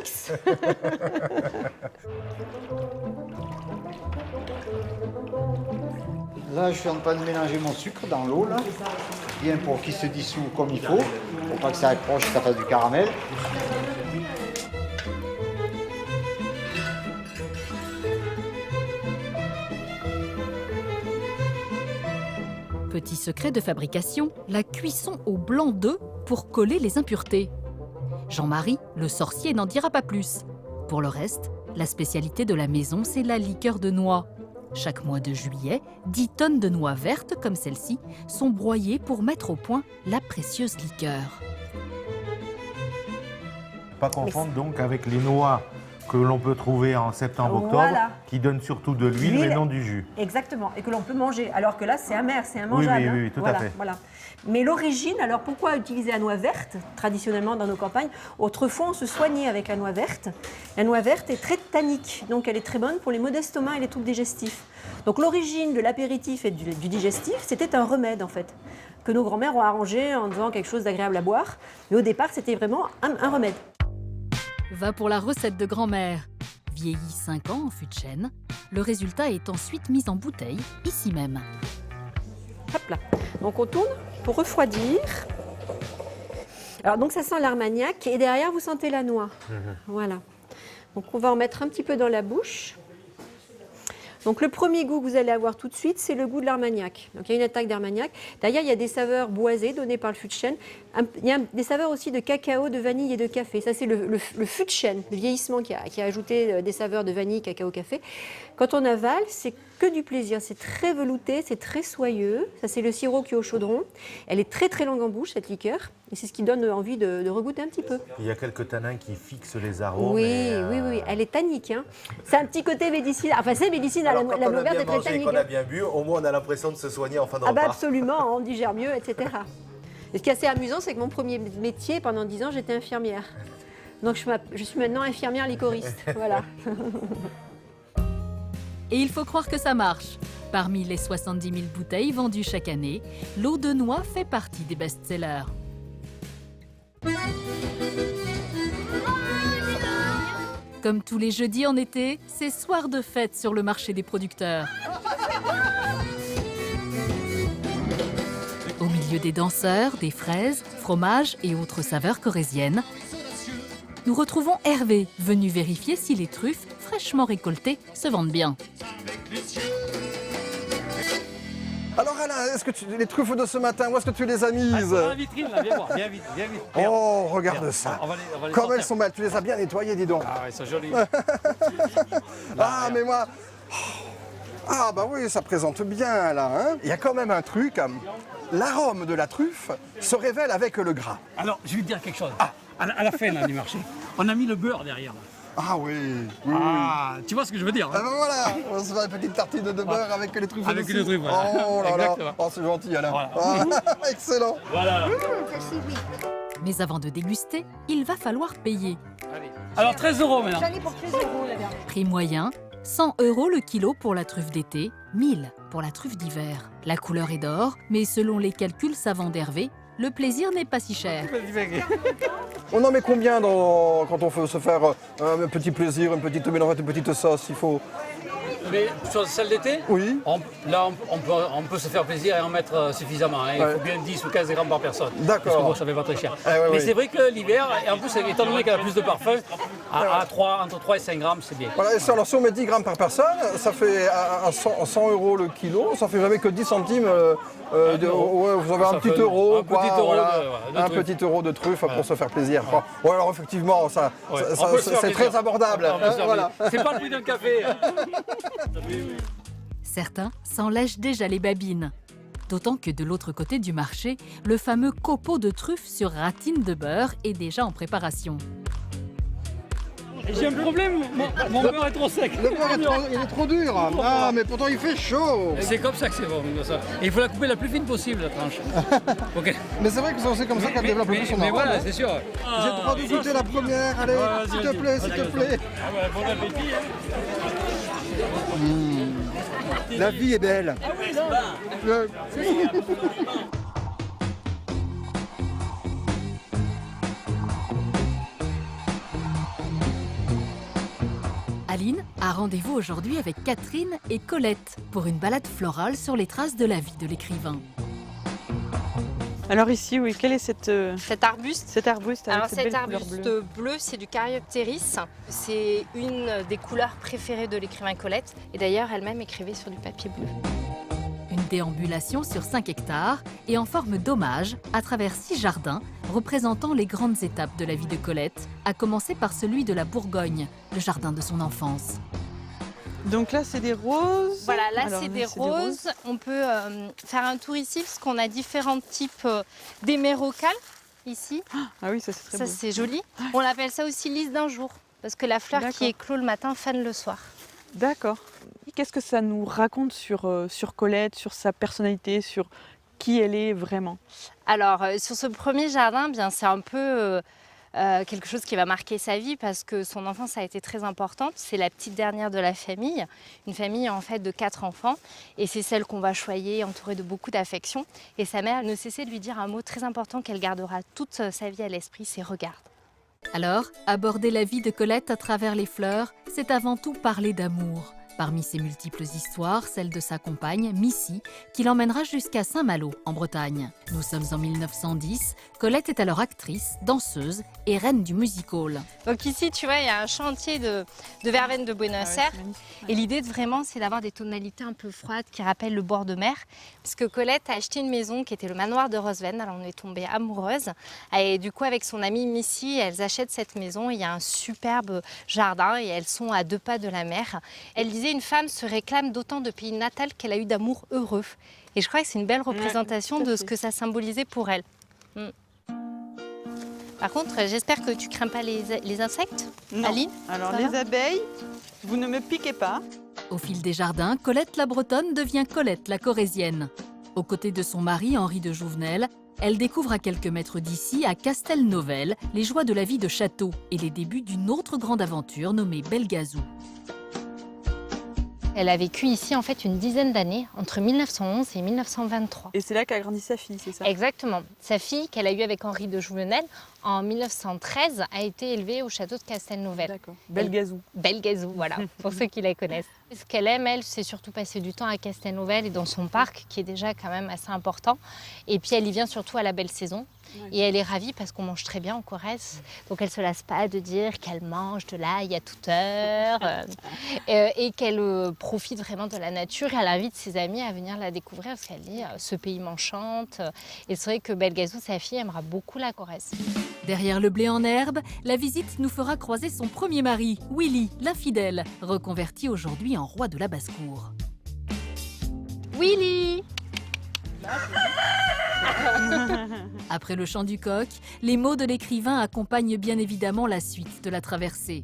Là, je suis en train de mélanger mon sucre dans l'eau, là, bien pour qu'il se dissout comme il faut, pour pas que ça accroche, que ça fasse du caramel. Petit secret de fabrication, la cuisson au blanc d'œuf pour coller les impuretés. Jean-Marie, le sorcier, n'en dira pas plus. Pour le reste, la spécialité de la maison, c'est la liqueur de noix. Chaque mois de juillet, 10 tonnes de noix vertes comme celle-ci sont broyées pour mettre au point la précieuse liqueur. Pas confondre donc avec les noix que l'on peut trouver en septembre-octobre, Voilà. qui donnent surtout de l'huile mais non du jus. Exactement, et que l'on peut manger. Alors que là, c'est amer, c'est immangeable. Oui, oui, oui, tout à fait. Voilà. Mais l'origine, alors pourquoi utiliser la noix verte, traditionnellement dans nos campagnes? Autrefois, on se soignait avec la noix verte. La noix verte est très tannique, donc elle est très bonne pour les maux d'estomac et les troubles digestifs. Donc l'origine de l'apéritif et du digestif, c'était un remède en fait, que nos grands-mères ont arrangé en faisant quelque chose d'agréable à boire. Mais au départ, c'était vraiment un remède. Va pour la recette de grand-mère. Vieilli 5 ans en fût de chêne, le résultat est ensuite mis en bouteille, ici même. Hop là. Donc on tourne pour refroidir. Alors donc ça sent l'armagnac et derrière vous sentez la noix. Voilà. Donc on va en mettre un petit peu dans la bouche. Donc le premier goût que vous allez avoir tout de suite, c'est le goût de l'armagnac. Donc il y a une attaque d'armagnac. D'ailleurs, il y a des saveurs boisées données par le fût de chêne. Il y a des saveurs aussi de cacao, de vanille et de café. Ça, c'est le fût de chêne, le vieillissement qui a ajouté des saveurs de vanille, cacao, café. Quand on avale, c'est que du plaisir. C'est très velouté, c'est très soyeux. Ça, c'est le sirop qui est au chaudron. Elle est très très longue en bouche, cette liqueur. Et c'est ce qui donne envie de regoûter un petit peu. Il y a quelques tanins qui fixent les arômes. Oui, oui, elle est tannique. Hein. C'est un petit côté médicinal. Enfin, c'est médicinal. Alors, la noix verte est très tannique. Quand on a bien bu, au moins on a l'impression de se soigner en fin de Ah repas. bah absolument, on digère mieux, etc. Et ce qui est assez amusant, c'est que mon premier métier, pendant 10 ans, j'étais infirmière. Donc je suis maintenant infirmière liquoriste. Voilà. Et il faut croire que ça marche. Parmi les 70 000 bouteilles vendues chaque année, l'eau de noix fait partie des best-sellers. Comme tous les jeudis en été, c'est soir de fête sur le marché des producteurs. Au milieu des danseurs, des fraises, fromages et autres saveurs corréziennes, nous retrouvons Hervé, venu vérifier si les truffes fraîchement récoltées se vendent bien. Alors Alain, les truffes de ce matin, où est-ce que tu les as mises? Dans la vitrine, là, viens voir, viens vite, viens vite. Oh, regarde ça. On va les Comme sortir. elles sont belles, tu les as bien nettoyées, dis donc. Ah ouais, c'est joli. Ah, mais moi... Ah bah oui, ça présente bien là. Hein. Il y a quand même un truc, l'arôme de la truffe se révèle avec le gras. Alors, je vais te dire quelque chose. À la fin là, du marché, on a mis le beurre derrière. Là. Ah oui, tu vois ce que je veux dire. Ah ben voilà, on se fait une petite tartine de beurre avec les truffes. Avec aussi. les truffes, voilà. Oh là là, Exactement. oh, c'est gentil Alain. Voilà. Ah, excellent. Voilà. Mais avant de déguster, il va falloir payer. Alors 13 € maintenant. J'en ai pour 13 € la dernière. Prix moyen, 100 € le kilo pour la truffe d'été, 1000 pour la truffe d'hiver. La couleur est d'or, mais selon les calculs savants d'Hervé, le plaisir n'est pas si cher. On en met combien quand on veut se faire un petit plaisir, une petite sauce? Il faut... Mais sur celle d'été, oui. On peut se faire plaisir et en mettre suffisamment. Hein. Il faut bien 10 ou 15 grammes par personne. D'accord. Parce que bon, ça fait pas très cher. Mais c'est vrai que l'hiver, et en plus, étant donné qu'elle a plus de parfum, entre 3 et 5 grammes, c'est bien. Voilà, et alors si on met 10 grammes par personne, ça fait à 100 € le kilo, ça fait jamais que 10 centimes. Vous avez un petit euro, un petit euro de truffe pour se faire plaisir. Ouais, alors effectivement, c'est très abordable. Voilà. C'est pas le prix d'un café. Certains s'en lèchent déjà les babines. D'autant que de l'autre côté du marché, le fameux copeau de truffes sur ratine de beurre est déjà en préparation. J'ai un problème, mon beurre est trop sec. Le beurre il est trop dur. Ah, mais pourtant il fait chaud. C'est comme ça que c'est bon. Ça. Et il faut la couper la plus fine possible, la tranche. Okay. Mais c'est vrai que c'est comme ça qu'elle développe le plus son Mais arôme. voilà, c'est sûr. J'ai le droit de goûter la première, allez, s'il te plaît, s'il te plaît. Ah ouais, bon appétit. La vie est belle. Ah oui, Aline a rendez-vous aujourd'hui avec Catherine et Colette pour une balade florale sur les traces de la vie de l'écrivain. Alors ici, oui, quel est cet arbuste Cet arbuste avec Alors cette cet belle couleur arbuste bleue. bleu, c'est du Caryopteris. C'est une des couleurs préférées de l'écrivain Colette. Et d'ailleurs, elle-même écrivait sur du papier bleu. Une déambulation sur 5 hectares et en forme d'hommage à travers 6 jardins représentant les grandes étapes de la vie de Colette, à commencer par celui de la Bourgogne, le jardin de son enfance. Donc là, c'est des roses. Voilà, là, Alors, c'est des roses. On peut faire un tour ici parce qu'on a différents types d'émérocales ici. Ah oui, ça c'est très beau. Ça, c'est joli. On appelle ça aussi lys d'un jour parce que la fleur qui éclot le matin fane le soir. D'accord. Qu'est-ce que ça nous raconte sur Colette, sur sa personnalité, sur qui elle est vraiment? Alors, sur ce premier jardin, bien, c'est un peu quelque chose qui va marquer sa vie parce que son enfance a été très importante. C'est la petite dernière de la famille, une famille en fait de 4 enfants. Et c'est celle qu'on va choyer, entourée de beaucoup d'affection. Et sa mère ne cessait de lui dire un mot très important qu'elle gardera toute sa vie à l'esprit, c'est « regarde ». Alors, aborder la vie de Colette à travers les fleurs, c'est avant tout parler d'amour. Parmi ses multiples histoires, celle de sa compagne, Missy, qui l'emmènera jusqu'à Saint-Malo, en Bretagne. Nous sommes en 1910, Colette est alors actrice, danseuse et reine du music-hall. Donc ici, tu vois, il y a un chantier de verveine de Buenos Aires. Et l'idée, vraiment, c'est d'avoir des tonalités un peu froides qui rappellent le bord de mer. Parce que Colette a acheté une maison qui était le manoir de Rosven. Alors on est tombée amoureuse. Et du coup, avec son amie Missy, elles achètent cette maison. Il y a un superbe jardin et elles sont à 2 pas de la mer. Elle disait, une femme se réclame d'autant de pays natal qu'elle a eu d'amour heureux. Et je crois que c'est une belle représentation de ce que ça symbolisait pour elle. Par contre, j'espère que tu crains pas les insectes, non. Aline? Alors les abeilles, vous ne me piquez pas. Au fil des jardins, Colette la Bretonne devient Colette la Corésienne. Aux côtés de son mari Henri de Jouvenel, elle découvre à quelques mètres d'ici, à Castelnovel, les joies de la vie de château et les débuts d'une autre grande aventure nommée Belgazou. Elle a vécu ici en fait une dizaine d'années, entre 1911 et 1923. Et c'est là qu'a grandi sa fille, c'est ça? Exactement. Sa fille, qu'elle a eue avec Henri de Jouvenel, en 1913, a été élevée au château de Castelnovel. D'accord. Belgazou. Belgazou, voilà, pour ceux qui la connaissent. Ce qu'elle aime, elle, c'est surtout passer du temps à Castelnovel et dans son parc, qui est déjà quand même assez important. Et puis elle y vient surtout à la belle saison. Et elle est ravie parce qu'on mange très bien en Corrèze. Donc elle ne se lasse pas de dire qu'elle mange de l'ail à toute heure et qu'elle profite vraiment de la nature. Et elle invite ses amis à venir la découvrir parce qu'elle dit ce pays m'enchante. Et c'est vrai que Belgazou, sa fille, aimera beaucoup la Corrèze. Derrière le blé en herbe, la visite nous fera croiser son premier mari, Willy, l'infidèle, reconverti aujourd'hui en roi de la basse-cour. Willy! Après le chant du coq, les mots de l'écrivain accompagnent bien évidemment la suite de la traversée.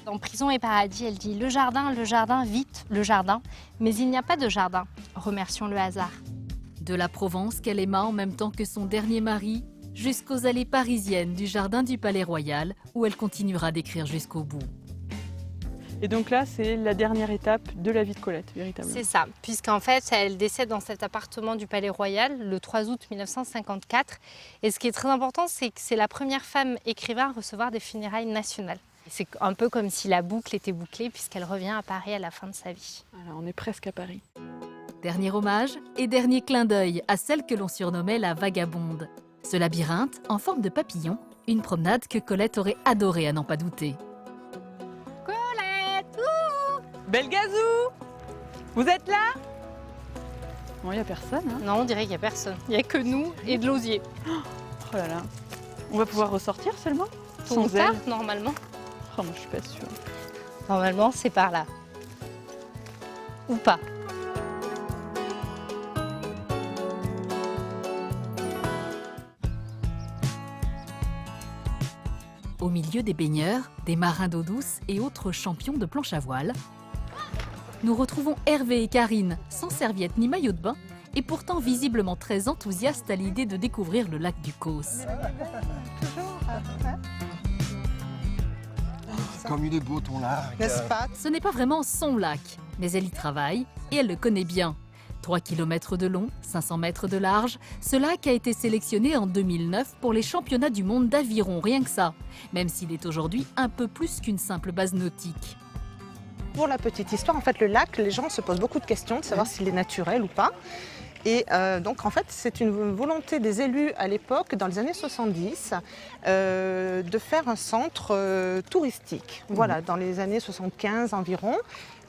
Dans Prison et Paradis, elle dit « Le jardin, vite, le jardin, mais il n'y a pas de jardin. Remercions le hasard. » De la Provence qu'elle aima en même temps que son dernier mari, jusqu'aux allées parisiennes du jardin du Palais Royal, où elle continuera d'écrire jusqu'au bout. Et donc là, c'est la dernière étape de la vie de Colette, véritablement. C'est ça, puisqu'en fait, elle décède dans cet appartement du Palais Royal le 3 août 1954. Et ce qui est très important, c'est que c'est la première femme écrivain à recevoir des funérailles nationales. C'est un peu comme si la boucle était bouclée, puisqu'elle revient à Paris à la fin de sa vie. Voilà, on est presque à Paris. Dernier hommage et dernier clin d'œil à celle que l'on surnommait la vagabonde. Ce labyrinthe, en forme de papillon, une promenade que Colette aurait adoré à n'en pas douter. Belgazou, vous êtes là? Bon, il n'y a personne. Hein. Non, on dirait qu'il n'y a personne. Il n'y a que nous et de l'osier. Oh là là. On va pouvoir ressortir seulement? Sans elle, normalement. Oh, moi, je suis pas sûre. Normalement, c'est par là. Ou pas. Au milieu des baigneurs, des marins d'eau douce et autres champions de planche à voile, nous retrouvons Hervé et Karine, sans serviette ni maillot de bain, et pourtant visiblement très enthousiastes à l'idée de découvrir le lac du Causse. Comme il est beau ton lac, n'est-ce pas? Ce n'est pas vraiment son lac, mais elle y travaille et elle le connaît bien. 3 km de long, 500 mètres de large, ce lac a été sélectionné en 2009 pour les championnats du monde d'aviron, rien que ça, même s'il est aujourd'hui un peu plus qu'une simple base nautique. Pour la petite histoire, en fait, le lac, les gens se posent beaucoup de questions de savoir s'il est naturel ou pas. Et donc, en fait, c'est une volonté des élus à l'époque, dans les années 70, de faire un centre touristique. Voilà, dans les années 75 environ.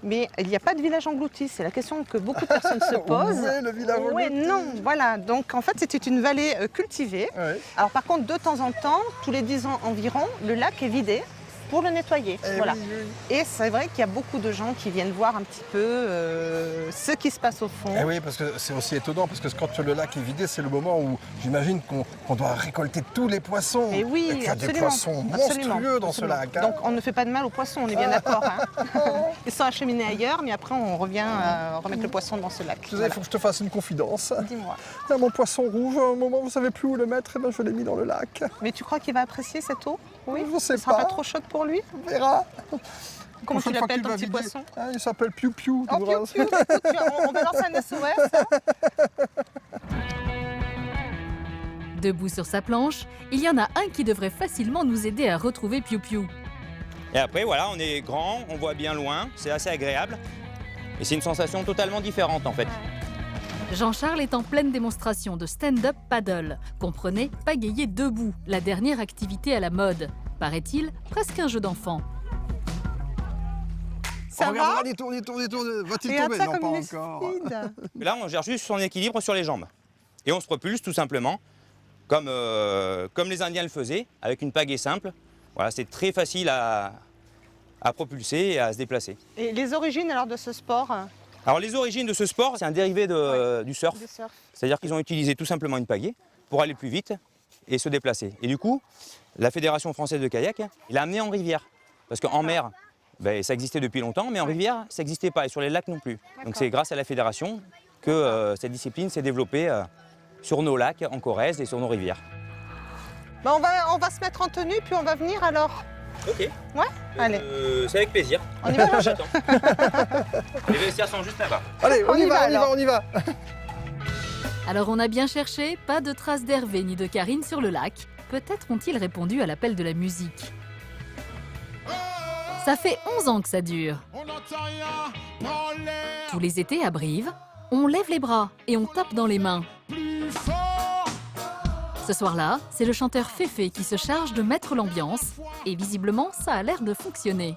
Mais il n'y a pas de village englouti, c'est la question que beaucoup de personnes se posent. Oui, le village englouti. Non, voilà. Donc en fait, c'était une vallée cultivée. Ouais. Alors par contre, de temps en temps, tous les 10 ans environ, le lac est vidé pour le nettoyer. Voilà. Et c'est vrai qu'il y a beaucoup de gens qui viennent voir un petit peu ce qui se passe au fond. Et oui, parce que c'est aussi étonnant, parce que quand le lac est vidé, c'est le moment où j'imagine qu'on doit récolter tous les poissons. Et oui, il y a des poissons monstrueux dans ce lac. Hein. Donc on ne fait pas de mal aux poissons, on est bien d'accord. Hein. Ils sont acheminés ailleurs, mais après on revient remettre le poisson dans ce lac. Il faut que je te fasse une confidence. Dis-moi. Mon poisson rouge, à un moment, vous ne savez plus où le mettre, et ben je l'ai mis dans le lac. Mais tu crois qu'il va apprécier cette eau? Oui, je sais pas. Ce sera pas trop chaude pour lui? On verra. Comment tu l'appelles ton petit poisson? Il s'appelle Piu Piu. Oh, Piu Piu, on va lancer un SOS. Debout sur sa planche, il y en a un qui devrait facilement nous aider à retrouver Piu Piu. Et après, voilà, on est grand, on voit bien loin, c'est assez agréable. Et c'est une sensation totalement différente en fait. Jean-Charles est en pleine démonstration de stand-up paddle. Comprenez, pagayer debout, la dernière activité à la mode. Paraît-il, presque un jeu d'enfant. Ça va? Il tourne. Va-t-il Regarde tomber? ça Non, comme pas une encore. speed. Là, on gère juste son équilibre sur les jambes. Et on se propulse tout simplement, comme les Indiens le faisaient, avec une pagaie simple. Voilà, c'est très facile à propulser et à se déplacer. Et les origines alors de ce sport? Alors les origines de ce sport, c'est un dérivé du surf. C'est-à-dire qu'ils ont utilisé tout simplement une pagaie pour aller plus vite et se déplacer. Et du coup, la Fédération française de kayak l'a amené en rivière. Parce qu'en mer, ça existait depuis longtemps, mais en rivière, ça n'existait pas, et sur les lacs non plus. Donc c'est grâce à la Fédération que cette discipline s'est développée sur nos lacs, en Corrèze et sur nos rivières. On va se mettre en tenue, puis on va venir alors. Ok. Ouais. Allez. C'est avec plaisir. On y va. J'attends. Les vestiaires sont juste là-bas. Allez, on y va. Alors on a bien cherché, pas de traces d'Hervé ni de Karine sur le lac. Peut-être ont-ils répondu à l'appel de la musique. Ça fait 11 ans que ça dure. Tous les étés à Brive, on lève les bras et on tape dans les mains. Ce soir-là, c'est le chanteur Féfé qui se charge de mettre l'ambiance et visiblement, ça a l'air de fonctionner.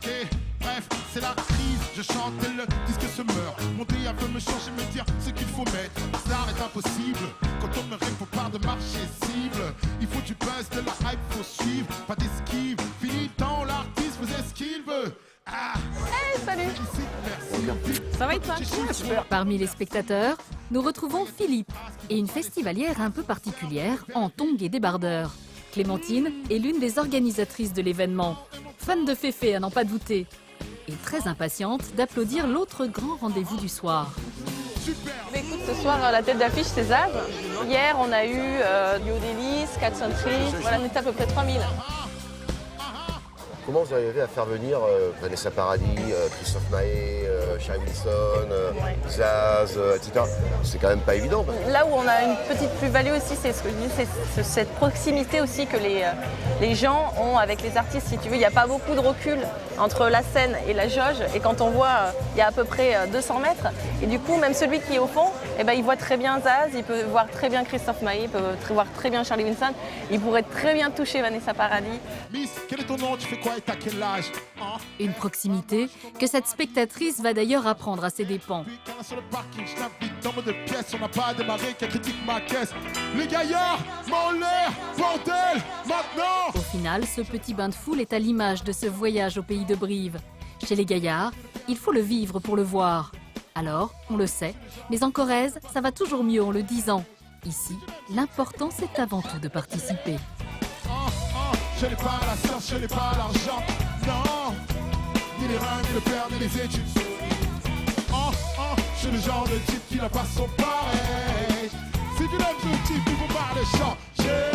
Bref, c'est la crise, je chante et le disque se meurt. Mon DA veut me changer, me dire ce qu'il faut mettre. Ça est impossible, quand on me répond pas de marcher cible. Il faut du buzz, de la hype, faut suivre, pas d'esquive. Fini le temps, l'artiste faisait ce qu'il veut. Hey, salut. Ça va et toi? Super. Parmi les spectateurs, nous retrouvons Philippe et une festivalière un peu particulière en tongs et débardeur. Clémentine est l'une des organisatrices de l'événement. Fan de Féfé à n'en pas douter. Et très impatiente d'applaudir l'autre grand rendez-vous du soir. Écoute, ce soir, la tête d'affiche, c'est Zaz. Hier, on a eu Yodelis, 4 Century. Voilà, on était à peu près 3000. Comment vous arrivez à faire venir Vanessa Paradis, Christophe Maé, Shai Wilson, Zaz, etc. C'est quand même pas évident. Là où on a une petite plus-value aussi, c'est ce que je dis, c'est cette proximité aussi que les gens ont avec les artistes. Si tu veux, il n'y a pas beaucoup de recul entre la scène et la jauge. Et quand on voit, il y a à peu près 200 mètres. Et du coup, même celui qui est au fond, il voit très bien Zaz, il peut voir très bien Christophe Maé, il peut voir très bien Charlie Winston. Il pourrait très bien toucher Vanessa Paradis. Miss, quel est ton nom? Tu fais quoi et t'as quel âge? Une proximité que cette spectatrice va d'ailleurs apprendre à ses dépens. Sur le parking, je n'habite dans de pièces, on n'a pas démarré, qu'elle critique ma caisse. Les gaillards m'ont l'air, bordel, maintenant! Au final, ce petit bain de foule est à l'image de ce voyage au pays de Brive. Chez les gaillards, il faut le vivre pour le voir. Alors, on le sait, mais en Corrèze, ça va toujours mieux en le disant. Ici, l'important c'est avant tout de participer. Je n'ai pas la science, je n'ai pas l'argent, non. Ni les reins, ni le père, ni les études. Je suis le genre de type qui n'a pas son pareil. Si tu l'aimes, je type, il faut pas les changer.